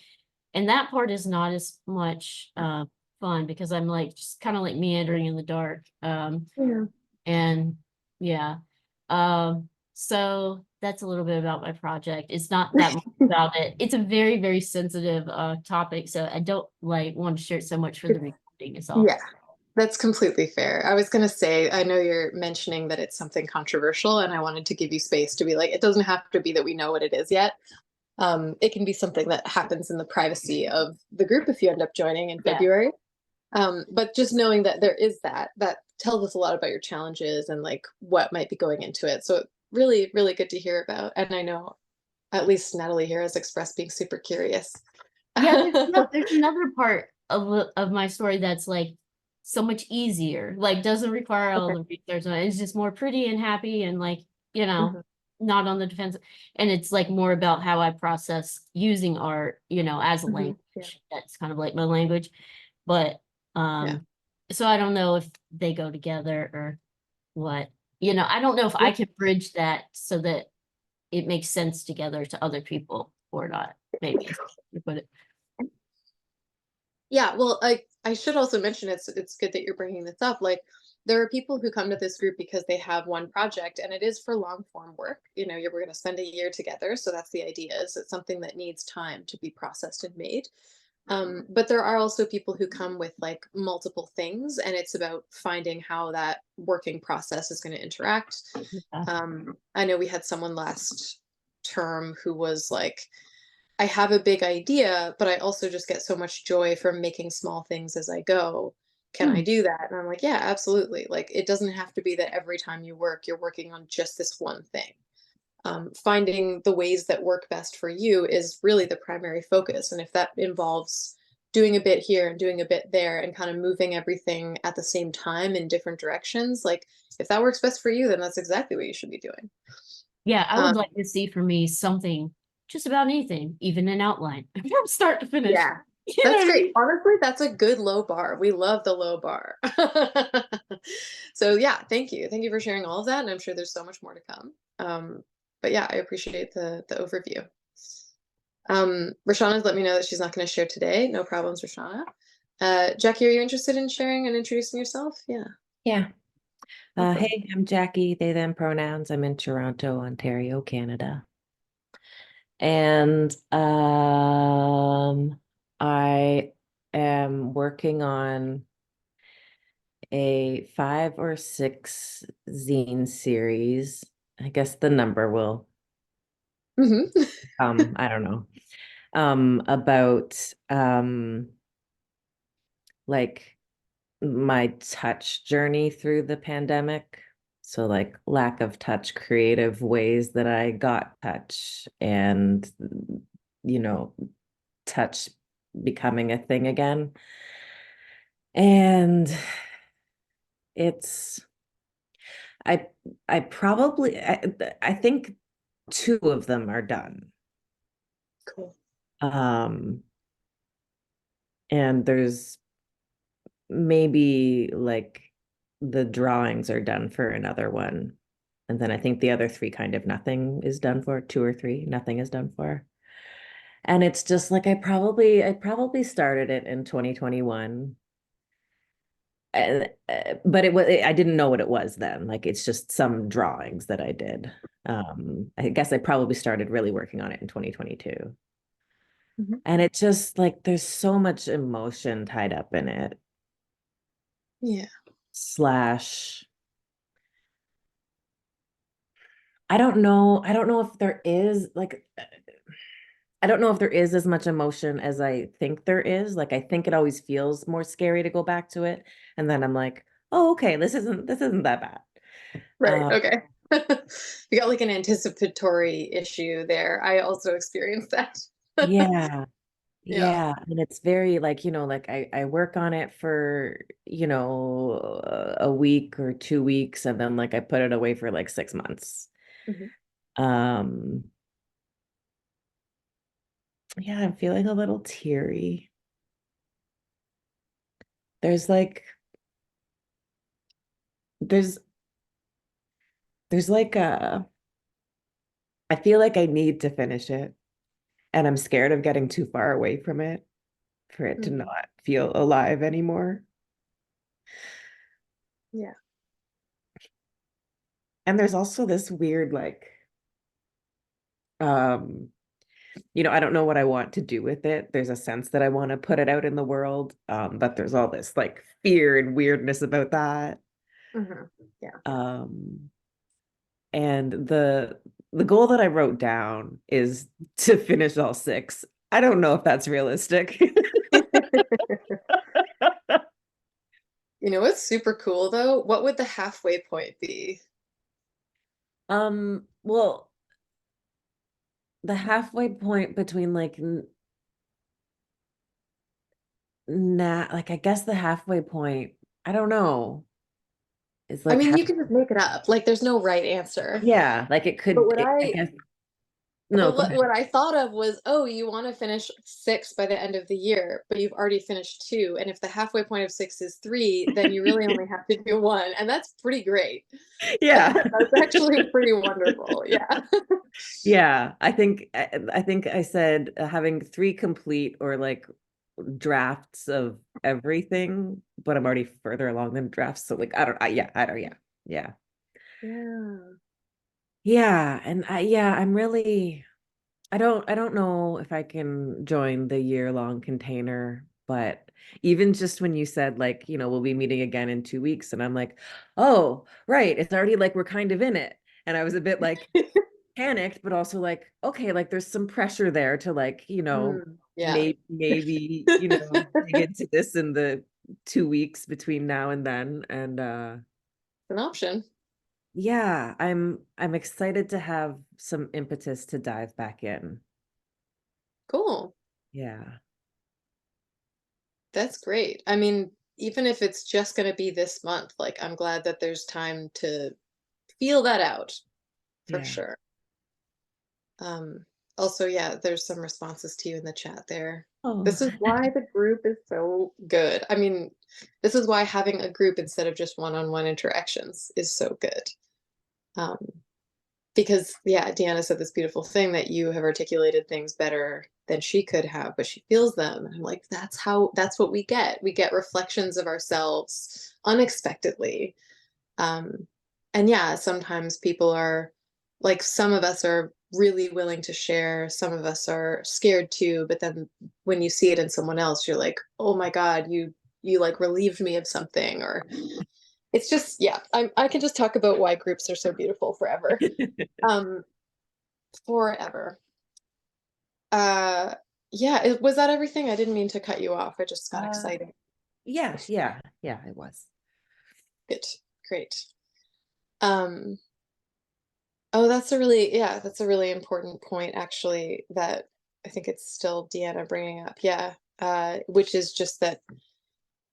And that part is not as much fun, because I'm like just kind of like meandering in the dark. And yeah. So that's a little bit about my project. It's not that much about it. It's a very, very sensitive topic. So I don't like want to share it so much for the recording itself. Yeah, that's completely fair. I was going to say, I know you're mentioning that it's something controversial, and I wanted to give you space to be like, it doesn't have to be that we know what it is yet. It can be something that happens in the privacy of the group if you end up joining in February. But just knowing that there is that tells us a lot about your challenges and like what might be going into it. So really, really good to hear about. And I know at least Natalie here has expressed being super curious. Yeah, there's another part of my story that's like so much easier, like doesn't require all the research. It's just more pretty and happy and like, not on the defense. And it's like more about how I process using art, as a language. That's kind of like my language. But so I don't know if they go together or what. I don't know if I can bridge that so that it makes sense together to other people or not. Maybe you put it. Yeah, well, I should also mention it's good that you're bringing this up. Like, there are people who come to this group because they have one project, and it is for long form work. We're going to spend a year together, so that's the idea. Is it's something that needs time to be processed and made. But there are also people who come with like multiple things, and it's about finding how that working process is going to interact. I know we had someone last term who was like, I have a big idea, but I also just get so much joy from making small things as I go. Can I do that? And I'm like, yeah, absolutely. Like, it doesn't have to be that every time you work, you're working on just this one thing. Finding the ways that work best for you is really the primary focus. And if that involves doing a bit here and doing a bit there and kind of moving everything at the same time in different directions, like if that works best for you, then that's exactly what you should be doing. Yeah, I would like to see for me something, just about anything, even an outline from start to finish. Yeah, that's great. Honestly, that's a good low bar. We love the low bar. So yeah, thank you. Thank you for sharing all of that. And I'm sure there's so much more to come. But yeah, I appreciate the overview. Roshana's let me know that she's not going to share today. No problems, Roshana. Jackie, are you interested in sharing and introducing yourself? Yeah. Yeah. Hey, I'm Jackie, they, them pronouns. I'm in Toronto, Ontario, Canada. And I am working on a 5 or 6 zine series. I guess the number will I don't know. About like my touch journey through the pandemic. So like lack of touch, creative ways that I got touch, and touch becoming a thing again. And it's I think 2 of them are done. Cool. And there's maybe like the drawings are done for another one. And then I think the other three kind of nothing is done for, two or three, nothing is done for. And it's just like I probably started it in 2021. And but I didn't know what it was then. Like it's just some drawings that I did. I guess I probably started really working on it in 2022. Mhm. And it just like there's so much emotion tied up in it. Yeah. Slash I don't know if there is like I don't know if there is as much emotion as I think there is. Like I think it always feels more scary to go back to it. And then I'm like, oh, okay, this isn't that bad. Right. Okay. You got like an anticipatory issue there. I also experienced that. Yeah. Yeah. Yeah. And it's very like, like I work on it for, a week or 2 weeks, and then like I put it away for like 6 months. Mhm. Um, yeah, I'm feeling a little teary. There's like, there's like I feel like I need to finish it, and I'm scared of getting too far away from it for it to Mhm. not feel alive anymore. Yeah. And there's also this weird like um I don't know what I want to do with it. There's a sense that I want to put it out in the world, but there's all this like fear and weirdness about that. Mhm. Yeah. And the goal that I wrote down is to finish all 6. I don't know if that's realistic. You know what's super cool though? What would the halfway point be? Well, the halfway point between like like I guess the halfway point, I don't know, is I like mean, you can just make it up. Like there's no right answer. yeah, like it But could I guess no, go ahead. what I thought of was, oh, you want to finish 6 by the end of the year, but you've already finished 2. And if the halfway point of 6 is 3, then you really only have to do 1. And that's pretty great. Yeah. That's actually pretty wonderful. Yeah. Yeah, I think I said having 3 complete or like drafts of everything, but I'm already further along than drafts. So like I don't yeah. Yeah. Yeah, and I'm really I don't know if I can join the year-long container, but even just when you said like, we'll be meeting again in 2 weeks, and I'm like, oh, right, it's already like we're kind of in it. And I was a bit like panicked, but also like, okay, like there's some pressure there to like, Yeah. maybe, dig into this in the 2 weeks between now and then. And An option. yeah, I'm excited to have some impetus to dive back in. Cool. Yeah. That's great. I mean, even if it's just going to be this month, like I'm glad that there's time to feel that out for Yeah. sure. Um, Also, yeah, there's some responses to you in the chat there. Oh. This is why the group is so good. I mean, this is why having a group instead of just one-on-one interactions is so good. Um, because yeah, Deanna said this beautiful thing that you have articulated things better than she could have, but she feels them. And I'm like, that's what we get. We get reflections of ourselves unexpectedly. And yeah, sometimes people are like, some of us are really willing to share, some of us are scared too, but then when you see it in someone else, you're like, oh my God, you like relieved me of something. Or it's just, yeah, I can just talk about why groups are so beautiful forever. Forever. Yeah, was that everything? I didn't mean to cut you off. I just got excited. Yeah, it was. Good. Great. Oh, that's a really important point, actually, that I think it's still Deanna bringing up. Yeah. Which is just that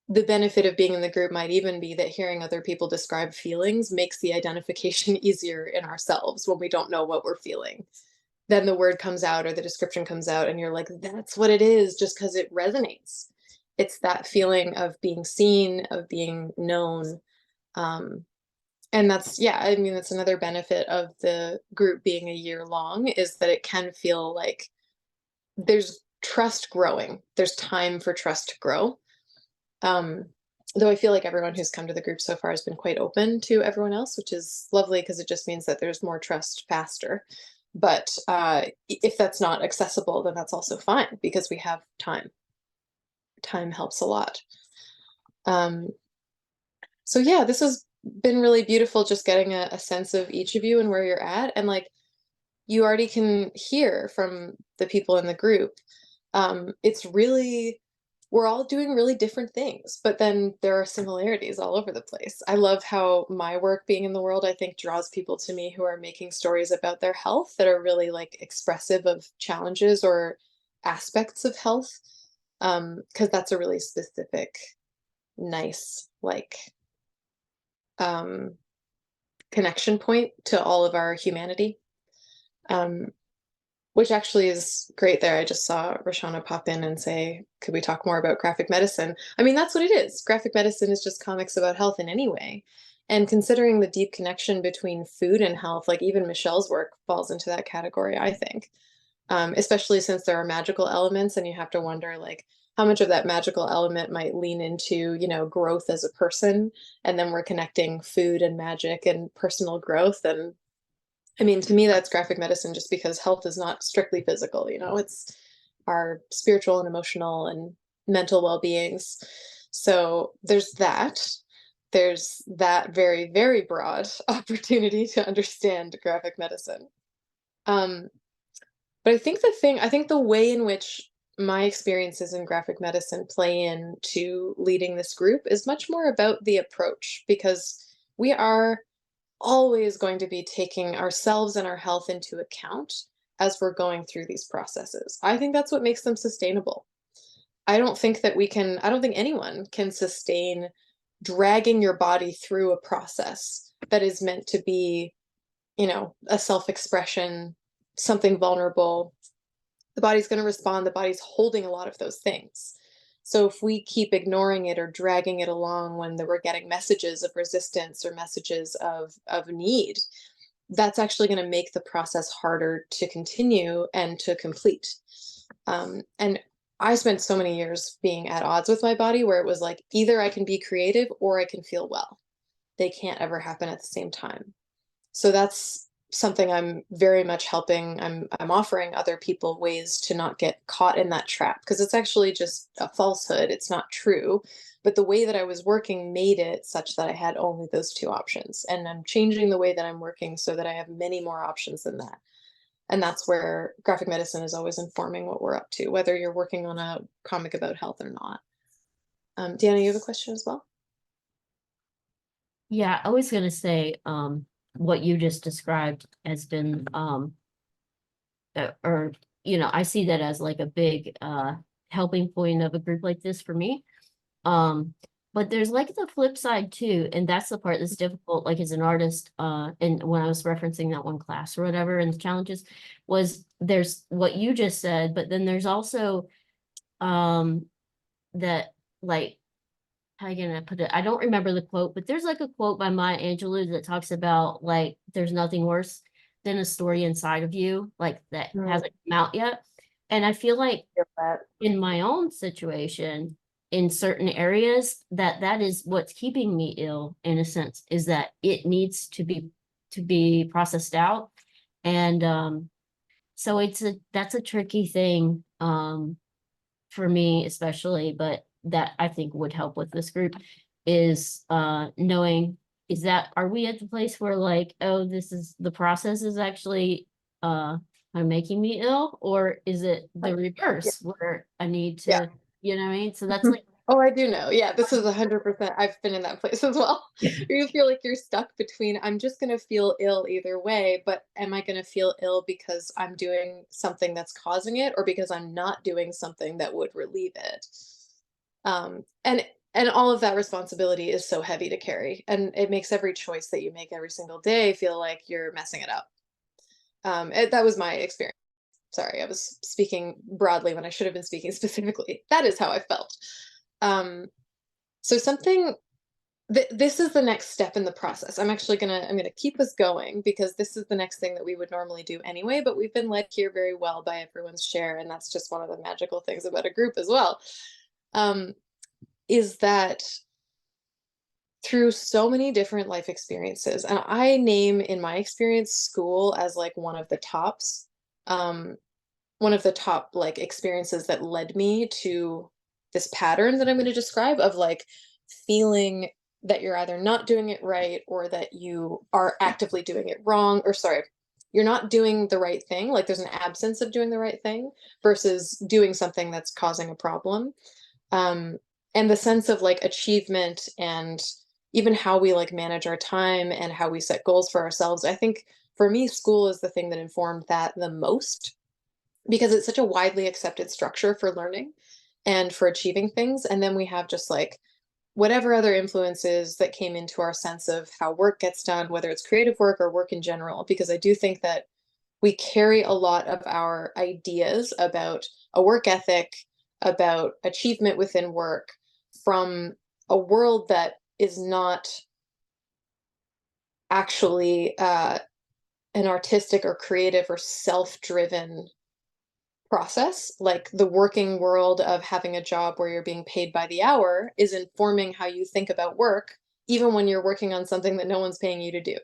the benefit of being in the group might even be that hearing other people describe feelings makes the identification easier in ourselves when we don't know what we're feeling. Then the word comes out or the description comes out and you're like, that's what it is, just because it resonates. It's that feeling of being seen, of being known. And that's, yeah, I mean, that's another benefit of the group being a year long, is that it can feel like there's trust growing. There's time for trust to grow. Though I feel like everyone who's come to the group so far has been quite open to everyone else, which is lovely because it just means that there's more trust faster. But if that's not accessible, then that's also fine because we have time. Time helps a lot. So yeah, this has been really beautiful, just getting a sense of each of you and where you're at. And like, you already can hear from the people in the group. It's really, we're all doing really different things, but then there are similarities all over the place. I love how my work being in the world, I think, draws people to me who are making stories about their health that are really like expressive of challenges or aspects of health. Because that's a really specific, nice, like, connection point to all of our humanity. Which actually is great there. I just saw Roshana pop in and say, could we talk more about graphic medicine? I mean, that's what it is. Graphic medicine is just comics about health in any way. And considering the deep connection between food and health, like even Michelle's work falls into that category, I think. Especially since there are magical elements and you have to wonder like how much of that magical element might lean into, you know, growth as a person. And then we're connecting food and magic and personal growth. And I mean, to me, that's graphic medicine just because health is not strictly physical, you know, it's our spiritual and emotional and mental well-beings. So there's that. There's that very, very broad opportunity to understand graphic medicine. But I think the way in which my experiences in graphic medicine play into leading this group is much more about the approach, because we are always going to be taking ourselves and our health into account as we're going through these processes. I think that's what makes them sustainable. I don't think anyone can sustain dragging your body through a process that is meant to be, you know, a self-expression, something vulnerable. The body's going to respond. The body's holding a lot of those things. So if we keep ignoring it or dragging it along when we're getting messages of resistance or messages of need, that's actually going to make the process harder to continue and to complete. And I spent so many years being at odds with my body where it was like, either I can be creative or I can feel well. They can't ever happen at the same time. So that's something I'm very much helping. I'm offering other people ways to not get caught in that trap, because it's actually just a falsehood. It's not true. But the way that I was working made it such that I had only those two options. And I'm changing the way that I'm working so that I have many more options than that. And that's where graphic medicine is always informing what we're up to, whether you're working on a comic about health or not. Deanna, you have a question as well? Yeah, I was gonna say, what you just described has been, or, you know, I see that as like a big, helping point of a group like this for me. But there's like the flip side too, and that's the part that's difficult, like as an artist, and when I was referencing that one class or whatever, and the challenges was there's what you just said, but then there's also, that like, how you gonna put it? I don't remember the quote, but there's like a quote by Maya Angelou that talks about like there's nothing worse than a story inside of you, like that hasn't come out yet. And I feel like in my own situation, in certain areas, that is what's keeping me ill in a sense, is that it needs to be processed out. And so that's a tricky thing for me especially, but that I think would help with this group is knowing, are we at the place where like, oh, the process is actually making me ill, or is it the reverse where I need to, you know what I mean? So that's like, oh, I do know. Yeah, this is 100%. I've been in that place as well. You feel like you're stuck between, I'm just going to feel ill either way, but am I going to feel ill because I'm doing something that's causing it, or because I'm not doing something that would relieve it? And all of that responsibility is so heavy to carry, and it makes every choice that you make every single day feel like you're messing it up. That was my experience. Sorry, I was speaking broadly when I should have been speaking specifically. That is how I felt. So something this is the next step in the process. I'm gonna keep us going because this is the next thing that we would normally do anyway, but we've been led here very well by everyone's share, and that's just one of the magical things about a group as well. Is that through so many different life experiences, and I name in my experience school as like one of the tops, one of the top like experiences that led me to this pattern that I'm going to describe of like feeling that you're either not doing it right or that you are actively doing it wrong, or sorry, you're not doing the right thing. Like there's an absence of doing the right thing versus doing something that's causing a problem. And the sense of like achievement and even how we like manage our time and how we set goals for ourselves. I think for me, school is the thing that informed that the most because it's such a widely accepted structure for learning and for achieving things. And then we have just like whatever other influences that came into our sense of how work gets done, whether it's creative work or work in general, because I do think that we carry a lot of our ideas about a work ethic, about achievement within work from a world that is not actually an artistic or creative or self-driven process. Like the working world of having a job where you're being paid by the hour is informing how you think about work, even when you're working on something that no one's paying you to do.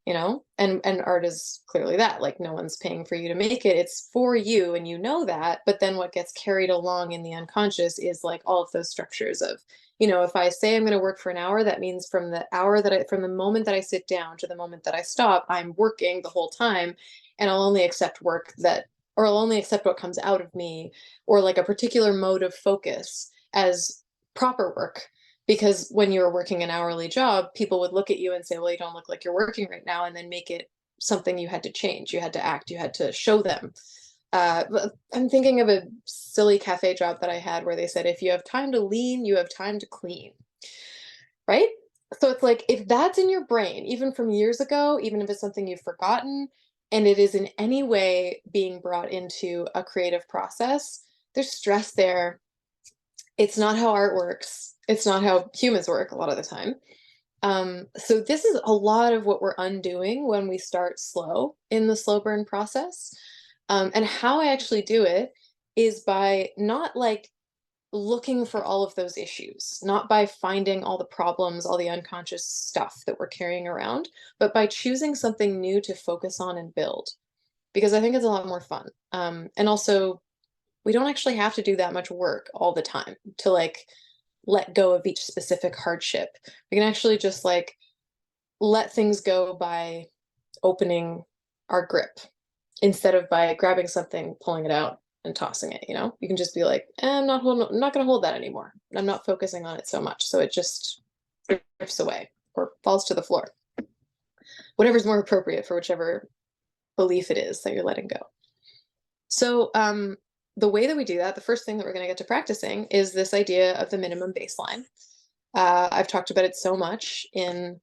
You know, and art is clearly that, like no one's paying for you to make it, it's for you and you know that, but then what gets carried along in the unconscious is like all of those structures of, you know, if I say I'm going to work for an hour, that means from the moment that I sit down to the moment that I stop, I'm working the whole time, and I'll only accept work that, or I'll only accept what comes out of me, or like a particular mode of focus as proper work. Because when you were working an hourly job, people would look at you and say, well, you don't look like you're working right now, and then make it something you had to change. You had to act, you had to show them. I'm thinking of a silly cafe job that I had where they said, if you have time to lean, you have time to clean, right? So it's like, if that's in your brain, even from years ago, even if it's something you've forgotten, and it is in any way being brought into a creative process, there's stress there. It's not how art works. It's not how humans work a lot of the time. So this is a lot of what we're undoing when we start slow in the slow burn process. And how I actually do it is by not like looking for all of those issues, not by finding all the problems, all the unconscious stuff that we're carrying around, but by choosing something new to focus on and build, because I think it's a lot more fun. And also, we don't actually have to do that much work all the time to like let go of each specific hardship. We can actually just like let things go by opening our grip instead of by grabbing something, pulling it out and tossing it, you know? You can just be like, I'm not going to hold that anymore. I'm not focusing on it so much. So it just drifts away or falls to the floor. Whatever's more appropriate for whichever belief it is that you're letting go. So, the way that we do that, the first thing that we're going to get to practicing is this idea of the minimum baseline. I've talked about it so much in,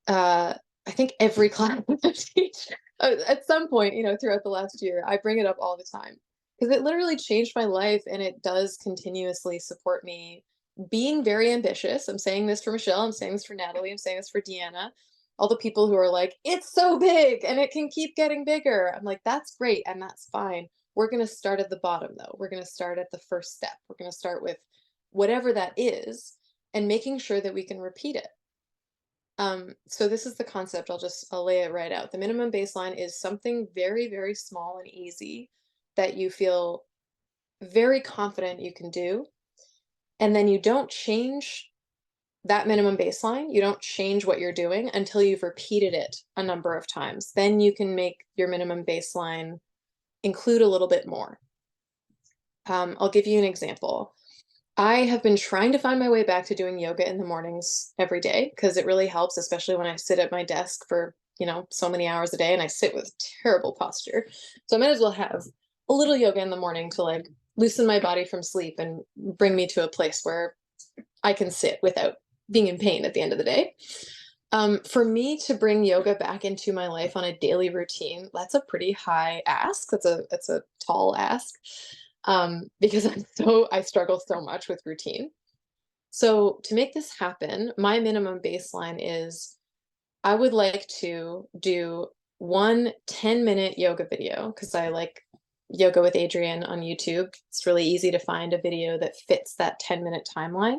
I think every class I teach. At some point, you know, throughout the last year, I bring it up all the time because it literally changed my life, and it does continuously support me being very ambitious. I'm saying this for Michelle, I'm saying this for Natalie, I'm saying this for Deanna, all the people who are like, it's so big and it can keep getting bigger. I'm like, that's great and that's fine. We're going to start at the bottom though. We're going to start at the first step. We're going to start with whatever that is and making sure that we can repeat it. So this is the concept. I'll lay it right out. The minimum baseline is something very, very small and easy that you feel very confident you can do. And then you don't change that minimum baseline. You don't change what you're doing until you've repeated it a number of times. Then you can make your minimum baseline include a little bit more. I'll give you an example. I have been trying to find my way back to doing yoga in the mornings every day because it really helps, especially when I sit at my desk for, you know, so many hours a day and I sit with terrible posture. So I might as well have a little yoga in the morning to like loosen my body from sleep and bring me to a place where I can sit without being in pain at the end of the day. For me to bring yoga back into my life on a daily routine, that's a pretty high ask. That's a tall ask. Because I struggle so much with routine. So to make this happen, my minimum baseline is I would like to do one 10-minute yoga video because I like Yoga with Adrienne on YouTube. It's really easy to find a video that fits that 10-minute timeline.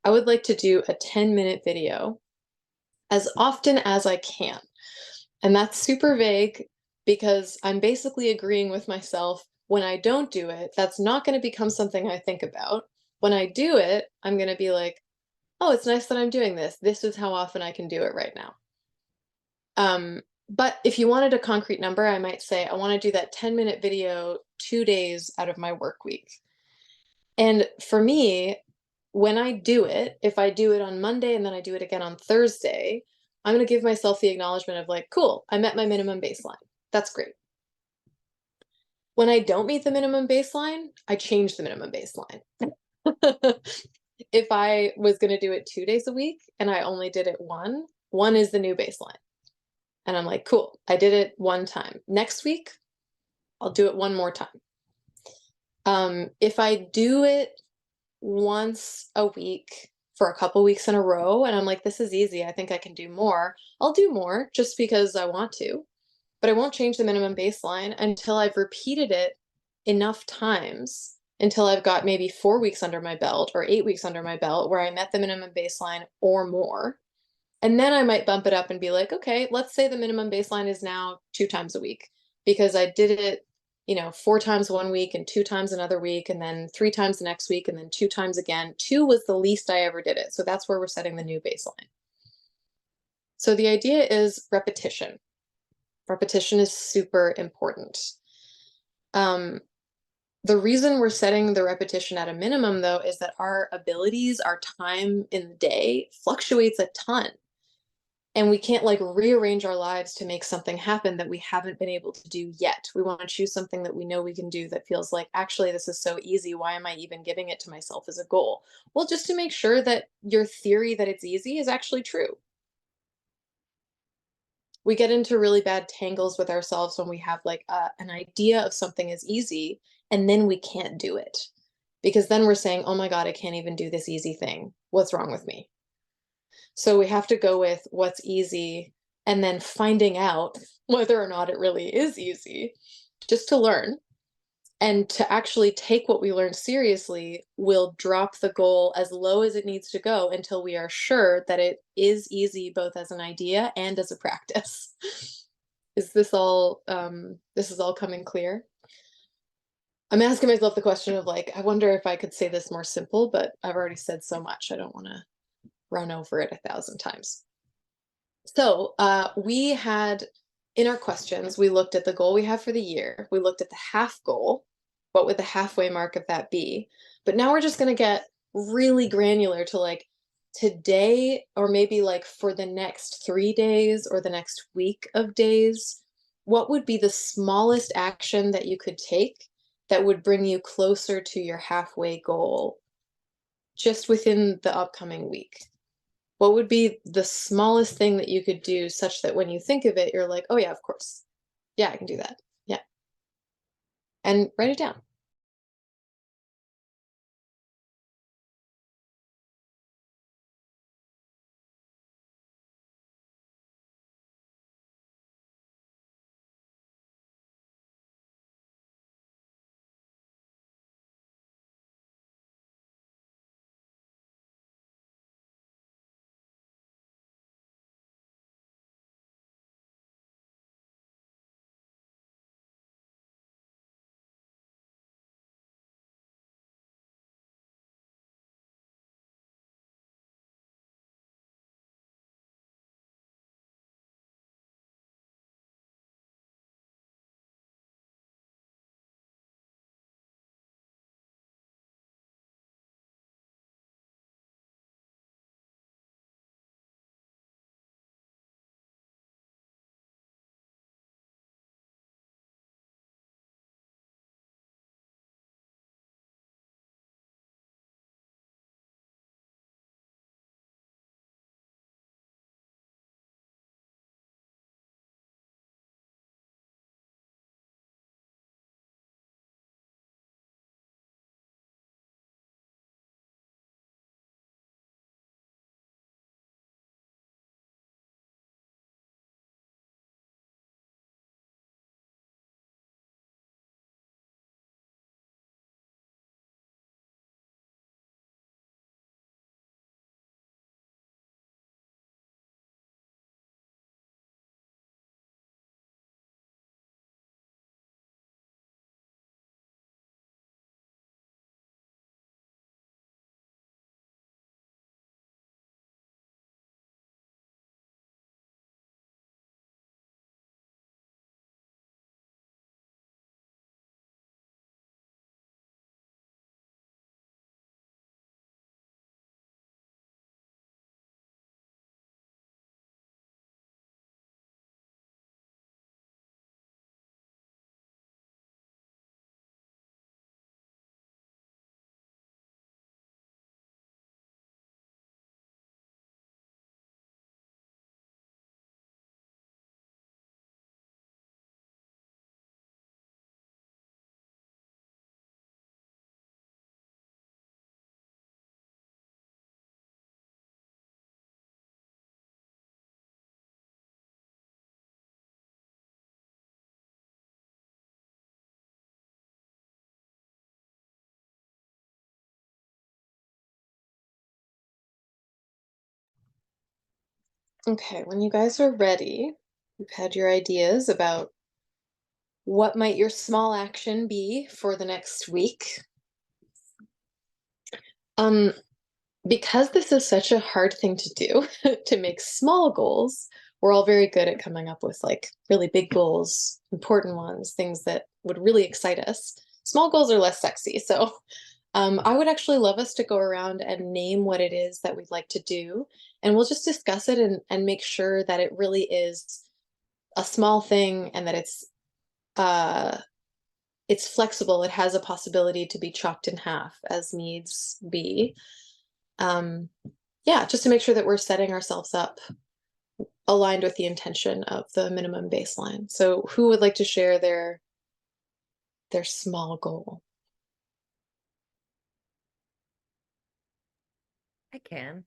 I would like to do a 10-minute video as often as I can. And that's super vague because I'm basically agreeing with myself when I don't do it, that's not going to become something I think about. When I do it, I'm going to be like, oh, it's nice that I'm doing this. This is how often I can do it right now. But if you wanted a concrete number, I might say I want to do that 10-minute video 2 days out of my work week. And for me, when I do it, if I do it on Monday and then I do it again on Thursday, I'm going to give myself the acknowledgement of like, cool, I met my minimum baseline. That's great. When I don't meet the minimum baseline, I change the minimum baseline. If I was going to do it 2 days a week and I only did it one is the new baseline. And I'm like, cool, I did it one time. Next week, I'll do it one more time. If I do it once a week for a couple weeks in a row, and I'm like, this is easy, I think I can do more, I'll do more just because I want to. But I won't change the minimum baseline until I've repeated it enough times, until I've got maybe 4 weeks under my belt or 8 weeks under my belt where I met the minimum baseline or more. And then I might bump it up and be like, okay, let's say the minimum baseline is now 2 times a week because I did it, 4 times one week and 2 times another week, and then 3 times the next week, and then 2 times again. 2 was the least I ever did it. So that's where we're setting the new baseline. So the idea is repetition. Repetition is super important. The reason we're setting the repetition at a minimum, though, is that our abilities, our time in the day fluctuates a ton. And we can't like rearrange our lives to make something happen that we haven't been able to do yet. We want to choose something that we know we can do that feels like, actually, this is so easy. Why am I even giving it to myself as a goal? Well, just to make sure that your theory that it's easy is actually true. We get into really bad tangles with ourselves when we have like an idea of something is easy and then we can't do it. Because then we're saying, oh my God, I can't even do this easy thing. What's wrong with me? So we have to go with what's easy and then finding out whether or not it really is easy, just to learn. And to actually take what we learned seriously, we'll drop the goal as low as it needs to go until we are sure that it is easy both as an idea and as a practice. Is this all coming clear? I'm asking myself the question of like, I wonder if I could say this more simple, but I've already said so much. I don't want to run over it 1,000 times. So we had, in our questions, we looked at the goal we have for the year. We looked at the half goal. What would the halfway mark of that be? But now we're just going to get really granular to like today, or maybe like for the next 3 days or the next week of days, what would be the smallest action that you could take that would bring you closer to your halfway goal just within the upcoming week? What would be the smallest thing that you could do such that when you think of it, you're like, oh yeah, of course. Yeah, I can do that. Yeah. And write it down. Okay, when you guys are ready, you've had your ideas about what might your small action be for the next week. Um, because this is such a hard thing to do, to make small goals, we're all very good at coming up with like really big goals, important ones, things that would really excite us. Small goals are less sexy. So I would actually love us to go around and name what it is that we'd like to do. And we'll just discuss it and make sure that it really is a small thing and that it's flexible. It has a possibility to be chopped in half as needs be. Yeah, just to make sure that we're setting ourselves up aligned with the intention of the minimum baseline. So who would like to share their small goal? I can.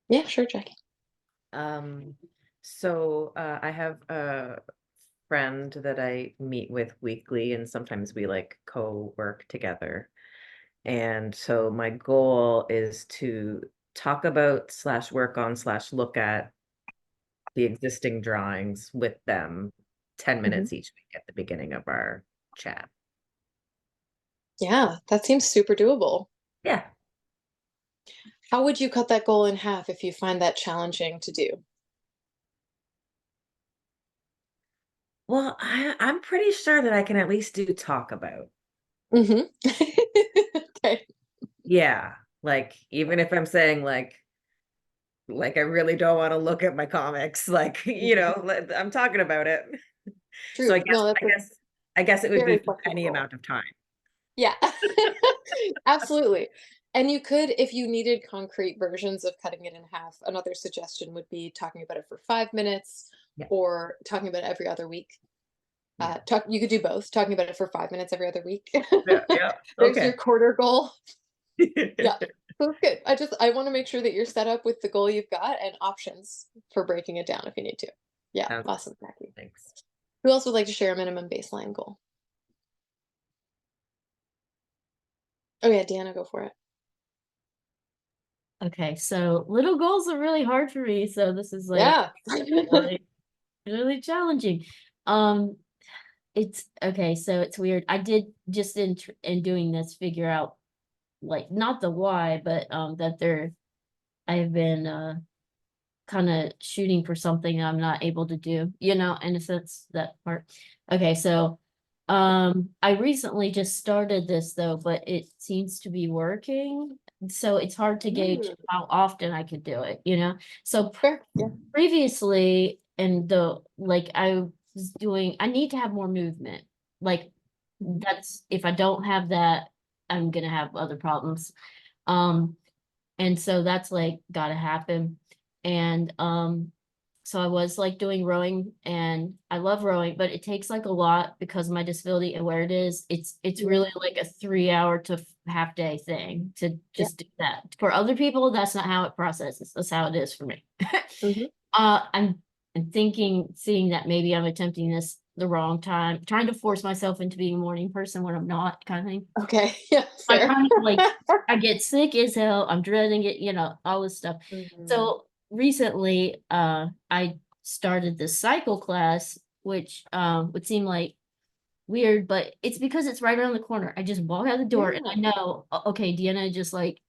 Yeah, sure, Jackie. So I have a friend that I meet with weekly, and sometimes we like co-work together. And so my goal is to talk about / work on / look at the existing drawings with them 10 minutes each week at the beginning of our chat. Yeah, that seems super doable. Yeah. How would you cut that goal in half if you find that challenging to do? Well, I'm pretty sure that I can at least do talk about. Mm-hmm. Okay. Yeah. Like, even if I'm saying like I really don't want to look at my comics, like, you know, I'm talking about it. So True. No, that's a I guess it would very be for flexible any goal. amount of time. Yeah, absolutely. And you could, if you needed concrete versions of cutting it in half, another suggestion would be talking about it for 5 minutes Yeah. or talking about it every other week. Yeah. You could do both, talking about it for 5 minutes every other week. Yeah. There's Okay. your quarter goal. Yeah, that's good. I want to make sure that you're set up with the goal you've got and options for breaking it down if you need to. Yeah, Sounds awesome, Jackie. Thanks. Who else would like to share a minimum baseline goal? Oh yeah, Deanna, go for it. Okay, so little goals are really hard for me. So this is like Yeah. really, really challenging. It's okay, so it's weird. I did just in doing this figure out like not the why, but that I've been kind of shooting for something I'm not able to do, you know, in a sense that part. Okay, so I recently just started this though, but it seems to be working. So it's hard to gauge how often I could do it, you know? So Fair. Yeah. previously and the like I was doing, I need to have more movement. Like that's if I don't have that, I'm gonna have other problems. And so that's like gotta happen. And so I was like doing rowing and I love rowing, but it takes like a lot because of my disability and where it is. It's really like a 3 hour to half day thing to just do that. For other people, that's not how it processes. That's how it is for me. I'm thinking, seeing that maybe I'm attempting this the wrong time, trying to force myself into being a morning person when I'm not, kind of thing. Okay. Yeah. I Fair. kind of like I get sick as hell. I'm dreading it, you know, all this stuff. So recently, I started this cycle class, which would seem like weird, but it's because it's right around the corner. I just walk out the door and I know, okay, Deanna, just like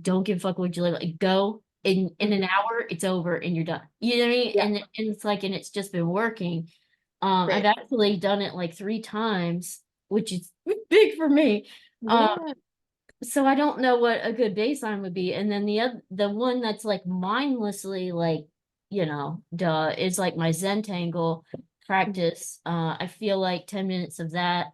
don't give a fuck what you like go in an hour, it's over and you're done. You know what I mean? Yeah. And it's like, and it's just been working. I've Great. actually done it like 3 times, which is big for me. Yeah. So I don't know what a good baseline would be. And then the one that's like mindlessly like, you know, duh, is like my Zentangle practice. I feel like 10 minutes of that,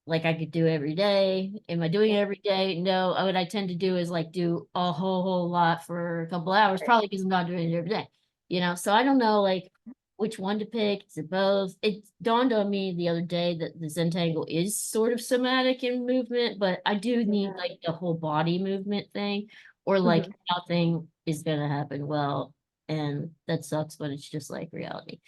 like I could do every day. Am I doing it every day? No. What I tend to do is like do a whole lot for a couple hours, probably because I'm not doing it every day. You know, so I don't know like which one to pick. Is it both? It dawned on me the other day that the Zentangle is sort of somatic in movement, but I do need like the whole body movement thing, or like nothing is gonna happen well, and that sucks, but it's just like reality.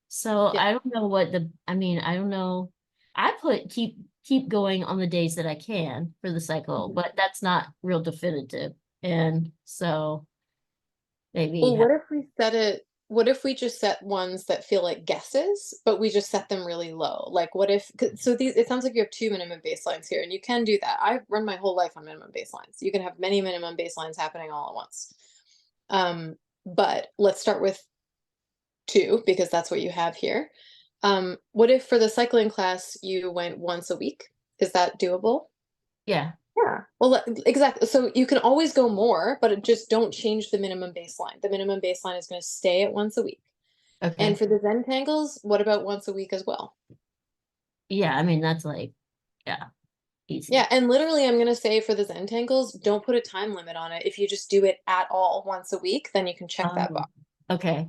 So Yeah. I don't know what I mean, I don't know. I put keep going on the days that I can for the cycle, but that's not real definitive. And so maybe Well, what if we just set ones that feel like guesses, but we just set them really low? Like what if, so these, it sounds like you have 2 minimum baselines here, and you can do that. I've run my whole life on minimum baselines. You can have many minimum baselines happening all at once. But let's start with 2 because that's what you have here. What if for the cycling class you went once a week? Is that doable? yeah. Yeah. Well, exactly. So you can always go more, but just don't change the minimum baseline. The minimum baseline is going to stay at once a week. Okay. And for the Zen tangles, what about once a week as well? Yeah, I mean that's like, yeah, easy. Yeah, and literally I'm going to say for the Zen tangles, don't put a time limit on it. If you just do it at all once a week, then you can check that box. Okay.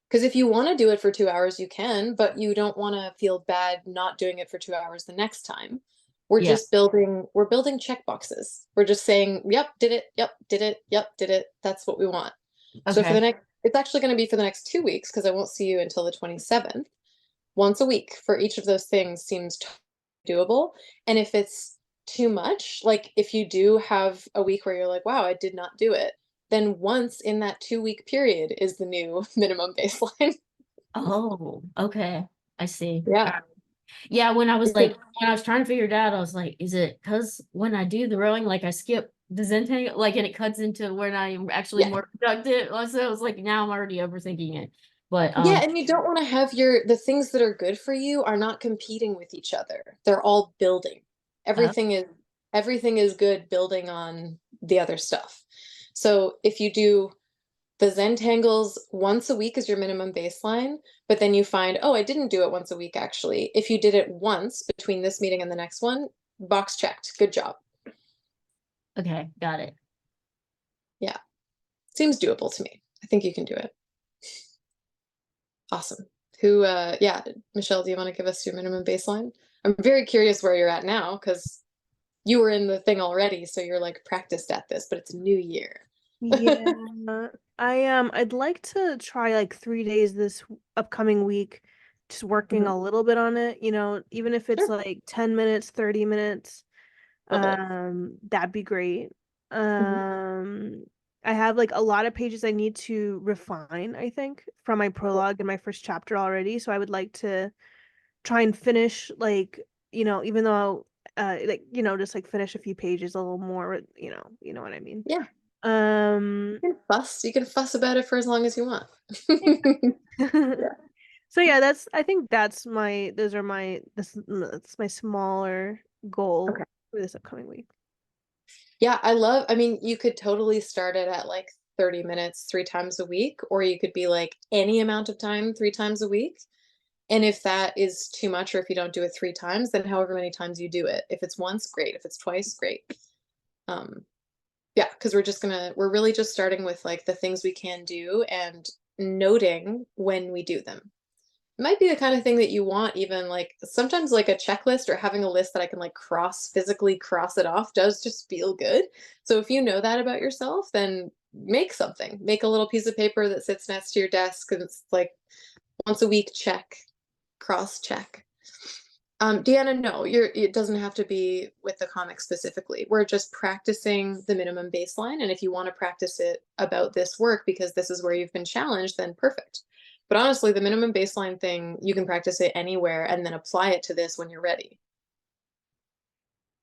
Because if you want to do it for 2 hours, you can, but you don't want to feel bad not doing it for 2 hours the next time. We're Yeah. just we're building check boxes. We're just saying, yep, did it, yep, did it, yep, did it. That's what we want. So for the Okay. it's actually going to be for the next 2 weeks because I won't see you until the 27th. Once a week for each of those things seems doable. And if it's too much, like if you do have a week where you're like, wow, I did not do it, then once in that 2-week period is the new minimum baseline. Oh, okay. I see. Yeah. Yeah, when I was Because- when I was trying to figure it out, I was like, is it because when I do the rowing, like I skip the Zentangle, like, and it cuts into when I'm actually Yeah. more productive? Also, I was like, now I'm already overthinking it. But Yeah, and you don't want to have the things that are good for you are not competing with each other. They're all building. Everything is good building on the other stuff. So if you do the Zentangles once a week is your minimum baseline, but then you find, oh, I didn't do it once a week actually. If you did it once between this meeting and the next one, box checked. Good job. okay, got it. Yeah. Seems doable to me. I think you can do it. Awesome. Yeah, Michelle, do you want to give us your minimum baseline? I'm very curious where you're at now because you were in the thing already, so you're like practiced at this, but it's a new year. Yeah, I'd like to try like 3 days this upcoming week, just working Mhm. a little bit on it, even if it's Sure. like 10 minutes, 30 minutes, Love it. that'd be great. Mhm. I have like a lot of pages I need to refine, I think, from my prologue and my first chapter already, so I would like to try and finish like, even though just like finish a few pages a little more, you know what I mean. Yeah. Um You can fuss about it for as long as you want. Yeah. So yeah, I think that's that's my smaller goal Okay. for this upcoming week. Yeah, I mean, you could totally start it at like 30 minutes 3 times a week, or you could be like any amount of time 3 times a week. And if that is too much, or if you don't do it 3 times, then however many times you do it. If it's once, great. If it's twice, great. Yeah, because we're really just starting with like the things we can do and noting when we do them. It might be the kind of thing that you want, even like sometimes like a checklist or having a list that I can like physically cross it off does just feel good. So if you know that about yourself, then make something. Make a little piece of paper that sits next to your desk and it's like once a week check, cross check. Deanna, no, it doesn't have to be with the comic specifically. We're just practicing the minimum baseline. And if you want to practice it about this work because this is where you've been challenged, then perfect. But honestly, the minimum baseline thing, you can practice it anywhere and then apply it to this when you're ready.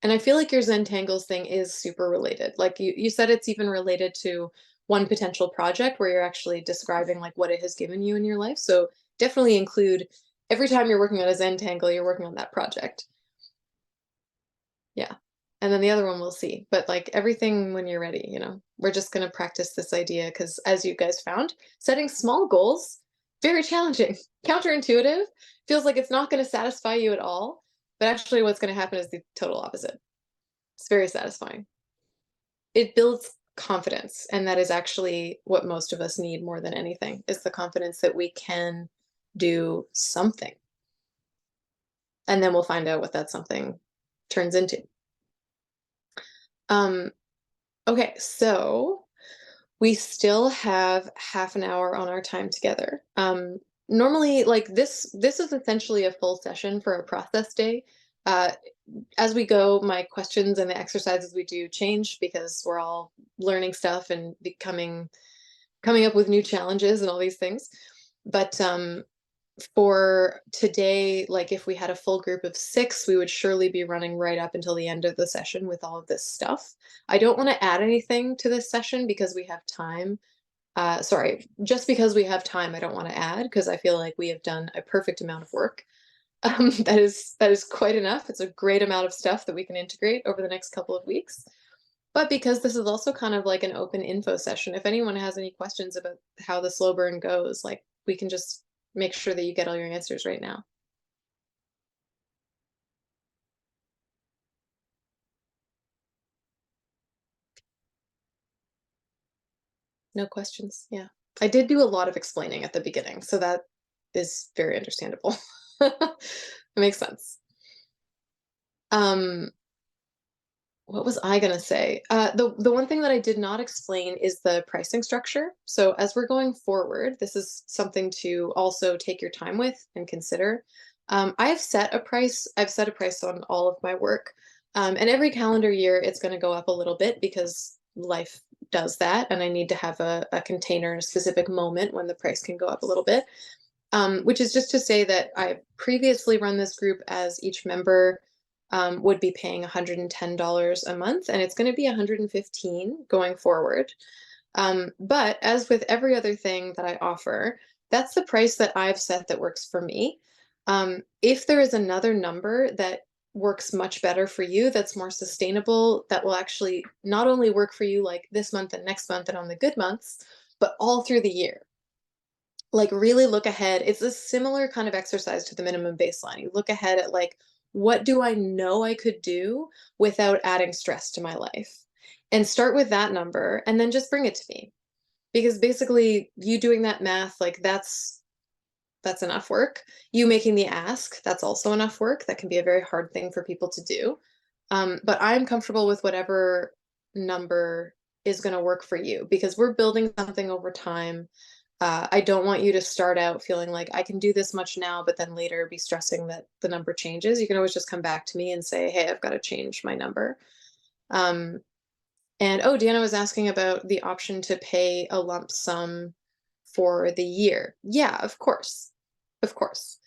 And I feel like your Zentangles thing is super related. Like you said, it's even related to one potential project where you're actually describing like what it has given you in your life. So definitely include every time you're working on a Zentangle, you're working on that project. Yeah. And then the other one we'll see. But like everything when you're ready, we're just going to practice this idea because as you guys found, setting small goals, very challenging, counterintuitive, feels like it's not going to satisfy you at all. But actually what's going to happen is the total opposite. It's very satisfying. It builds confidence. And that is actually what most of us need more than anything is the confidence that we can do something. And then we'll find out what that something turns into. Okay, so we still have half an hour on our time together. Normally, like this is essentially a full session for a process day. As we go, my questions and the exercises we do change because we're all learning stuff and becoming coming up with new challenges and all these things. But for today, like if we had a full group of 6, we would surely be running right up until the end of the session with all of this stuff. I don't want to add anything to this session because we have time. Sorry, just because we have time, I don't want to add, because I feel like we have done a perfect amount of work. That is quite enough. It's a great amount of stuff that we can integrate over the next couple of weeks. But because this is also kind of like an open info session, if anyone has any questions about how the slow burn goes, like we can just make sure that you get all your answers right now. No questions. Yeah. I did do a lot of explaining at the beginning, so that is very understandable. It makes sense. What was I gonna say? The one thing that I did not explain is the pricing structure. So as we're going forward, this is something to also take your time with and consider. I have set a price. I've set a price on all of my work, and every calendar year it's going to go up a little bit because life does that, and I need to have a container, a specific moment when the price can go up a little bit. Which is just to say that I previously run this group as each member would be paying $110 a month, and it's going to be $115 going forward. But as with every other thing that I offer, that's the price that I've set that works for me. If there is another number that works much better for you, that's more sustainable, that will actually not only work for you like this month and next month and on the good months, but all through the year. Like really look ahead. It's a similar kind of exercise to the minimum baseline. You look ahead at like, what do I know I could do without adding stress to my life? And start with that number and then just bring it to me. Because basically you doing that math, like that's enough work. You making the ask, that's also enough work. That can be a very hard thing for people to do. But I'm comfortable with whatever number is going to work for you because we're building something over time. I don't want you to start out feeling like I can do this much now, but then later be stressing that the number changes. You can always just come back to me and say, hey, I've got to change my number. And oh, Deanna was asking about the option to pay a lump sum for the year. Yeah, of course. Of course.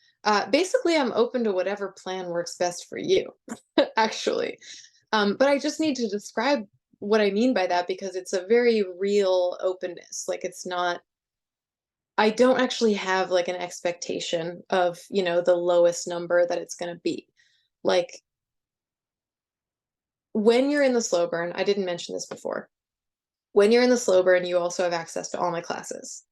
Basically, I'm open to whatever plan works best for you, actually. But I just need to describe what I mean by that because it's a very real openness. Like it's not, I don't actually have like an expectation of, you know, the lowest number that it's going to be. Like when you're in the slow burn, I didn't mention this before. When you're in the slow burn, you also have access to all my classes.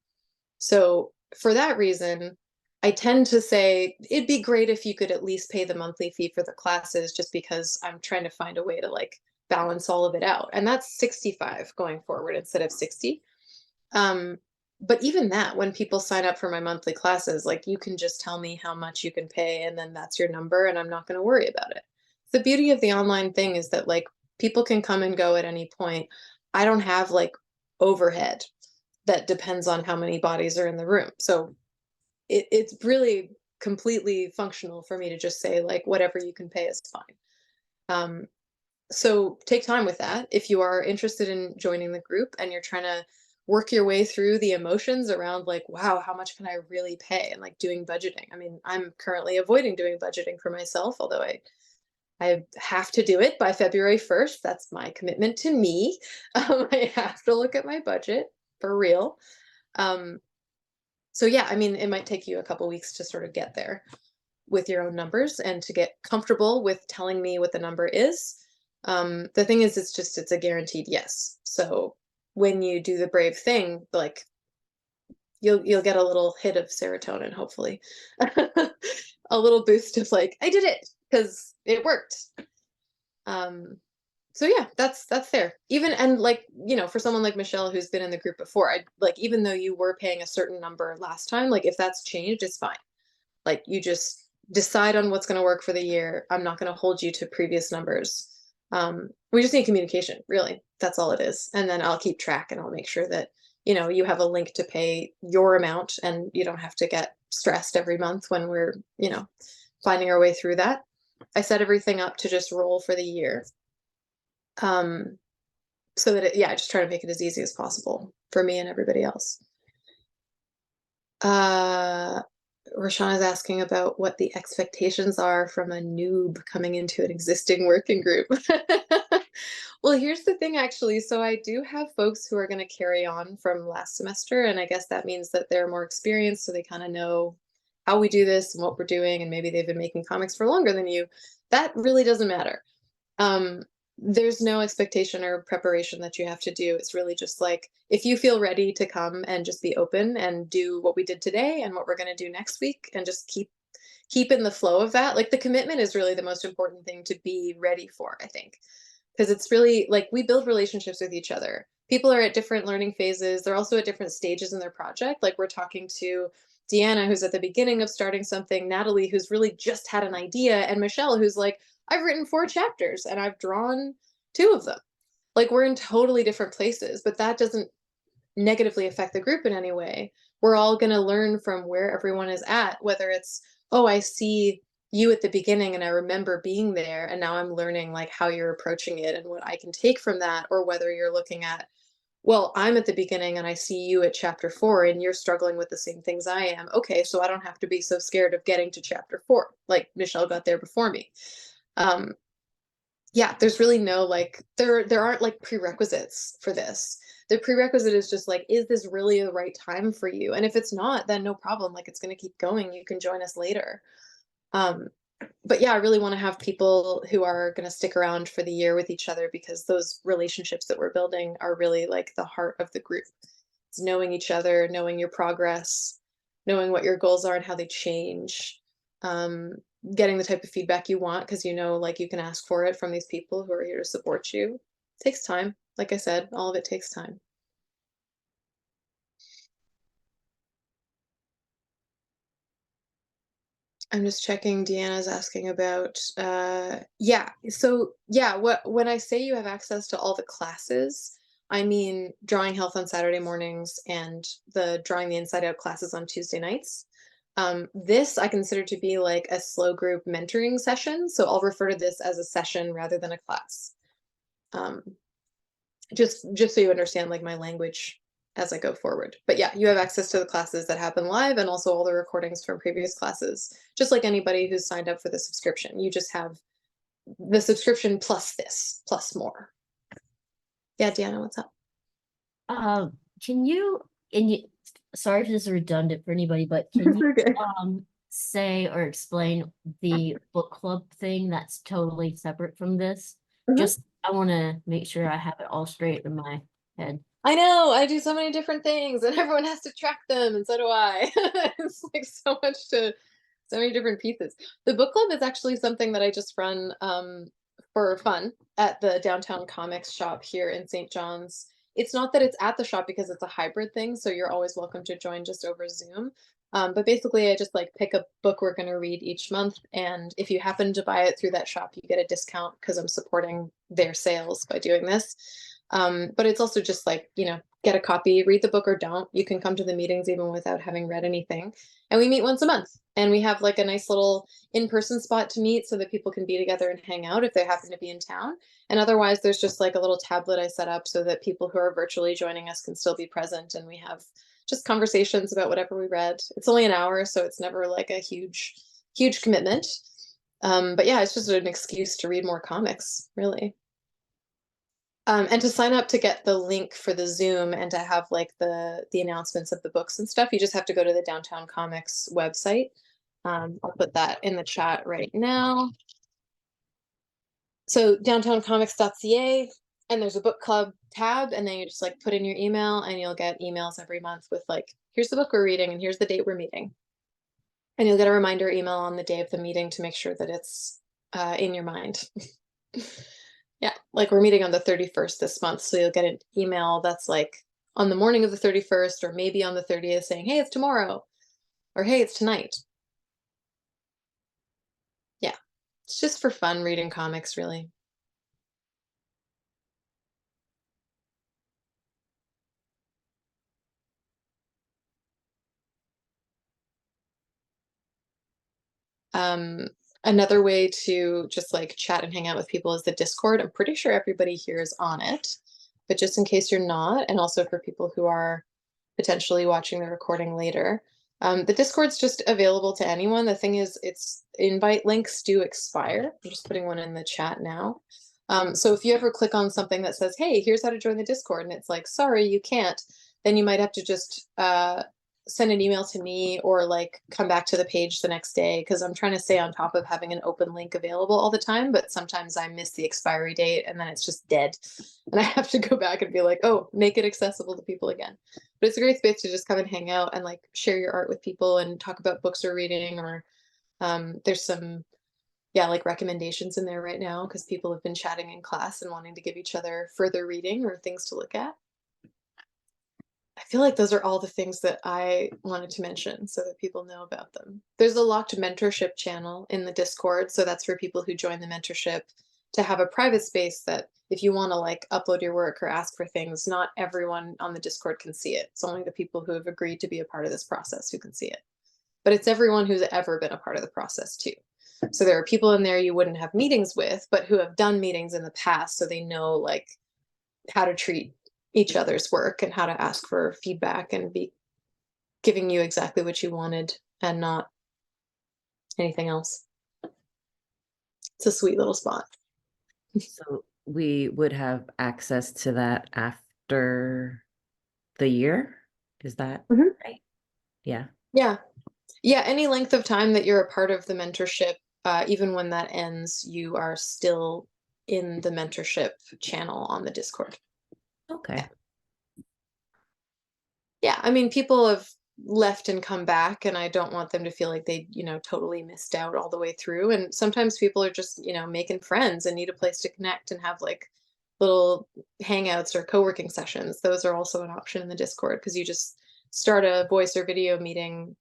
So for that reason, I tend to say it'd be great if you could at least pay the monthly fee for the classes just because I'm trying to find a way to like balance all of it out. And that's 65 going forward instead of 60. But even that, when people sign up for my monthly classes, like you can just tell me how much you can pay and then that's your number and I'm not going to worry about it. The beauty of the online thing is that like people can come and go at any point. I don't have like overhead that depends on how many bodies are in the room. So it's really completely functional for me to just say like whatever you can pay is fine. So take time with that. If you are interested in joining the group and you're trying to work your way through the emotions around like, wow, how much can I really pay? And like doing budgeting. I mean, I'm currently avoiding doing budgeting for myself, although I have to do it by February 1st. That's my commitment to me. I have to look at my budget for real. So yeah, I mean, it might take you a couple weeks to sort of get there with your own numbers and to get comfortable with telling me what the number is. The thing is, it's a guaranteed yes. So when you do the brave thing, like you'll get a little hit of serotonin, hopefully, a little boost of like, I did it because it worked. So yeah, that's there. Even and like, you know, for someone like Michelle who's been in the group before, I like even though you were paying a certain number last time, like if that's changed, it's fine. Like you just decide on what's going to work for the year. I'm not going to hold you to previous numbers. We just need communication, really. That's all it is. And then I'll keep track and I'll make sure that, you know, you have a link to pay your amount and you don't have to get stressed every month when we're, you know, finding our way through that. I set everything up to just roll for the year. so that it, yeah, I just try to make it as easy as possible for me and everybody else. Rashawn is asking about what the expectations are from a noob coming into an existing working group. Well, here's the thing, actually. So I do have folks who are going to carry on from last semester, and I guess that means that they're more experienced, so they kind of know how we do this and what we're doing, and maybe they've been making comics for longer than you. That really doesn't matter. There's no expectation or preparation that you have to do. It's really just like, if you feel ready to come and just be open and do what we did today and what we're going to do next week, and just keep in the flow of that. Like, the commitment is really the most important thing to be ready for, I think, because it's really like, we build relationships with each other. People are at different learning phases. They're also at different stages in their project. Like, we're talking to Deanna, who's at the beginning of starting something, Natalie, who's really just had an idea, and Michelle, who's like, I've written 4 chapters and I've drawn 2 of them. Like, we're in totally different places, but that doesn't negatively affect the group in any way. We're all going to learn from where everyone is at, whether it's, oh, I see you at the beginning and I remember being there, and now I'm learning like how you're approaching it and what I can take from that, or whether you're looking at, well, I'm at the beginning and I see you at chapter 4 and you're struggling with the same things I am. Okay, so I don't have to be so scared of getting to chapter 4. Like, Michelle got there before me. Yeah, there's really no, like, there aren't like prerequisites for this. The prerequisite is just like, is this really the right time for you? And if it's not, then no problem. Like, it's going to keep going. You can join us later. But yeah, I really want to have people who are going to stick around for the year with each other, because those relationships that we're building are really like the heart of the group. It's knowing each other, knowing your progress, knowing what your goals are and how they change. Getting the type of feedback you want, because you know, like, you can ask for it from these people who are here to support you. It takes time. Like I said, all of it takes time. I'm just checking. Deanna's asking about, yeah. So yeah, when I say you have access to all the classes, I mean drawing health on Saturday mornings and the drawing the inside out classes on Tuesday nights. This I consider to be like a slow group mentoring session. So I'll refer to this as a session rather than a class. Just so you understand like my language as I go forward. But yeah, you have access to the classes that happen live, and also all the recordings from previous classes, just like anybody who's signed up for the subscription. You just have the subscription plus this, plus more. Yeah, Deanna, what's up? Can you, sorry if this is redundant for anybody, but can you Okay. say or explain the book club thing that's totally separate from this? Mhm. Just, I want to make sure I have it all straight in my head. I know, I do so many different things and everyone has to track them, and so do I. It's like so many different pieces. The book club is actually something that I just run for fun at the downtown comics shop here in St. John's. It's not that it's at the shop, because it's a hybrid thing, so you're always welcome to join just over Zoom. But basically, I just like pick a book we're going to read each month, and if you happen to buy it through that shop, you get a discount because I'm supporting their sales by doing this. But it's also just like, you know, get a copy, read the book or don't. You can come to the meetings even without having read anything. And we meet once a month, and we have like a nice little in-person spot to meet so that people can be together and hang out if they happen to be in town. And otherwise, there's just like a little tablet I set up so that people who are virtually joining us can still be present, and we have just conversations about whatever we read. It's only an hour, so it's never like a huge commitment. But yeah, it's just an excuse to read more comics, really. And to sign up to get the link for the Zoom and to have like the announcements of the books and stuff, you just have to go to the Downtown Comics website. I'll put that in the chat right now. So downtowncomics.ca, and there's a book club tab, and then you just like put in your email, and you'll get emails every month with like, here's the book we're reading and here's the date we're meeting. And you'll get a reminder email on the day of the meeting to make sure that it's in your mind. Yeah, like we're meeting on the 31st this month, so you'll get an email that's like on the morning of the 31st, or maybe on the 30th, saying, hey, it's tomorrow, or hey, it's tonight. Yeah, it's just for fun reading comics, really. Another way to just like chat and hang out with people is the Discord. I'm pretty sure everybody here is on it. but just in case you're not, and also for people who are potentially watching the recording later, the Discord's just available to anyone. The thing is, its invite links do expire. I'm just putting one in the chat now. So if you ever click on something that says, hey, here's how to join the Discord, and it's like, sorry, you can't, then you might have to just send an email to me or like come back to the page the next day, because I'm trying to stay on top of having an open link available all the time, but sometimes I miss the expiry date and then it's just dead. And I have to go back and be like, oh, make it accessible to people again. But it's a great space to just come and hang out and like share your art with people and talk about books you're reading, or there's some, yeah, like recommendations in there right now because people have been chatting in class and wanting to give each other further reading or things to look at. I feel like those are all the things that I wanted to mention so that people know about them. There's a locked mentorship channel in the Discord, so that's for people who join the mentorship to have a private space that if you want to like upload your work or ask for things, not everyone on the Discord can see it. It's only the people who have agreed to be a part of this process who can see it. But it's everyone who's ever been a part of the process too. So there are people in there you wouldn't have meetings with, but who have done meetings in the past, so they know like how to treat each other's work and how to ask for feedback and be giving you exactly what you wanted and not anything else. It's a sweet little spot. So we would have access to that after the year? Is that right? Yeah. Yeah. Yeah, any length of time that you're a part of the mentorship, even when that ends, you are still in the mentorship channel on the Discord. Okay. Yeah, I mean, people have left and come back, and I don't want them to feel like they, totally missed out all the way through. And sometimes people are just, making friends and need a place to connect and have like little hangouts or co-working sessions. Those are also an option in the Discord because you just start a voice or video meeting.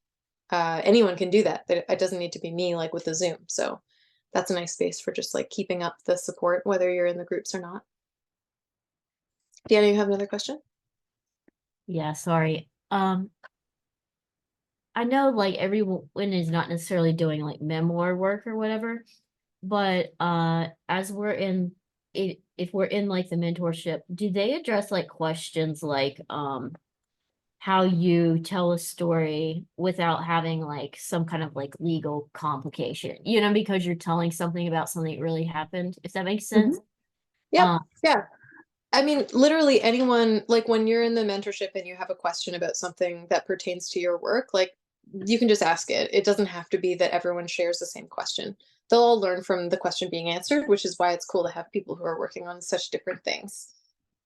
Anyone can do that. It doesn't need to be me like with the Zoom. So that's a nice space for just like keeping up the support, whether you're in the groups or not. Deanna, you have another question? Yeah, sorry. I know like everyone is not necessarily doing like memoir work or whatever, but as we're in it, if we're in like the mentorship, do they address like questions like how you tell a story without having like some kind of like legal complication, because you're telling something about something that really happened, if that makes sense? Yeah. Yeah. I mean, literally anyone, like when you're in the mentorship and you have a question about something that pertains to your work, like you can just ask it. It doesn't have to be that everyone shares the same question. They'll all learn from the question being answered, which is why it's cool to have people who are working on such different things.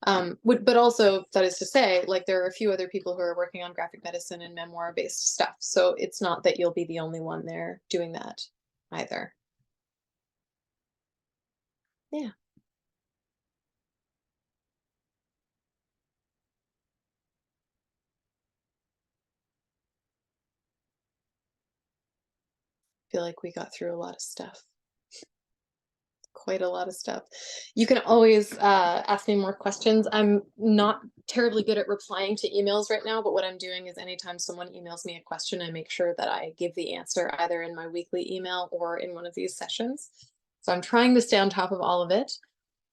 But also, that is to say, like there are a few other people who are working on graphic medicine and memoir-based stuff. So it's not that you'll be the only one there doing that either. Yeah. Feel like we got through a lot of stuff. Quite a lot of stuff. You can always ask me more questions. I'm not terribly good at replying to emails right now, but what I'm doing is anytime someone emails me a question, I make sure that I give the answer either in my weekly email or in one of these sessions. So I'm trying to stay on top of all of it.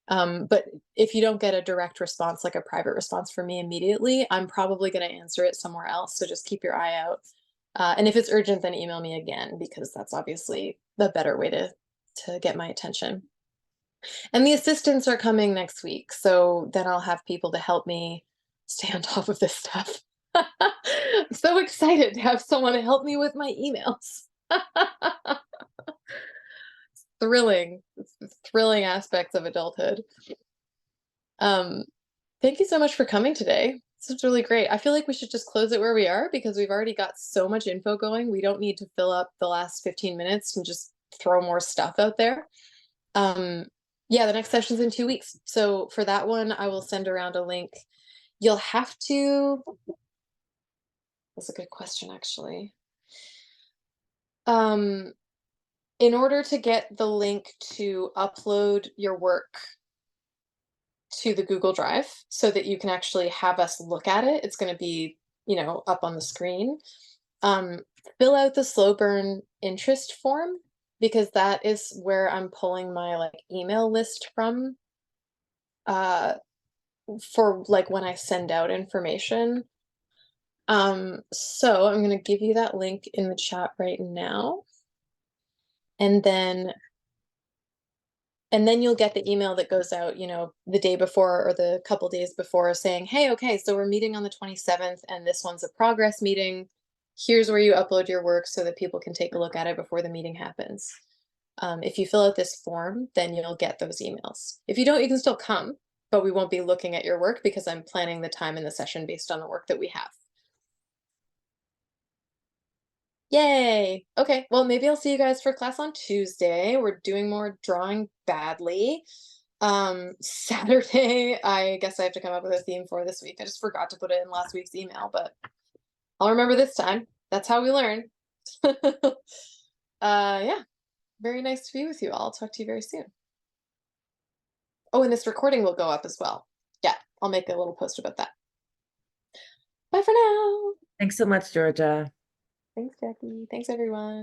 But if you don't get a direct response, like a private response from me immediately, I'm probably going to answer it somewhere else. So just keep your eye out. And if it's urgent, then email me again, because that's obviously the better way to get my attention. And the assistants are coming next week, so then I'll have people to help me stay on top of this stuff. I'm so excited to have someone to help me with my emails. Thrilling. It's thrilling aspects of adulthood. Thank you so much for coming today. This is really great. I feel like we should just close it where we are because we've already got so much info going. We don't need to fill up the last 15 minutes and just throw more stuff out there. Yeah, the next session's in 2 weeks. So for that one, I will send around a link. You'll have to, that's a good question, actually. In order to get the link to upload your work to the Google Drive so that you can actually have us look at it, it's going to be, up on the screen. Fill out the Slow Burn interest form, because that is where I'm pulling my like email list from. for like when I send out information. So I'm gonna give you that link in the chat right now. And then you'll get the email that goes out, you know, the day before or the couple days before saying, hey, okay, so we're meeting on the 27th and this one's a progress meeting. Here's where you upload your work so that people can take a look at it before the meeting happens. If you fill out this form, then you'll get those emails. If you don't, you can still come, but we won't be looking at your work because I'm planning the time in the session based on the work that we have. Yay! Okay, well, maybe I'll see you guys for class on Tuesday. We're doing more drawing badly. Saturday, I guess I have to come up with a theme for this week. I just forgot to put it in last week's email, but I'll remember this time. That's how we learn. Yeah, very nice to be with you all. I'll talk to you very soon. Oh, and this recording will go up as well. Yeah, I'll make a little post about that. Bye for now. Thanks so much, Georgia. Thanks, Jackie. Thanks, everyone.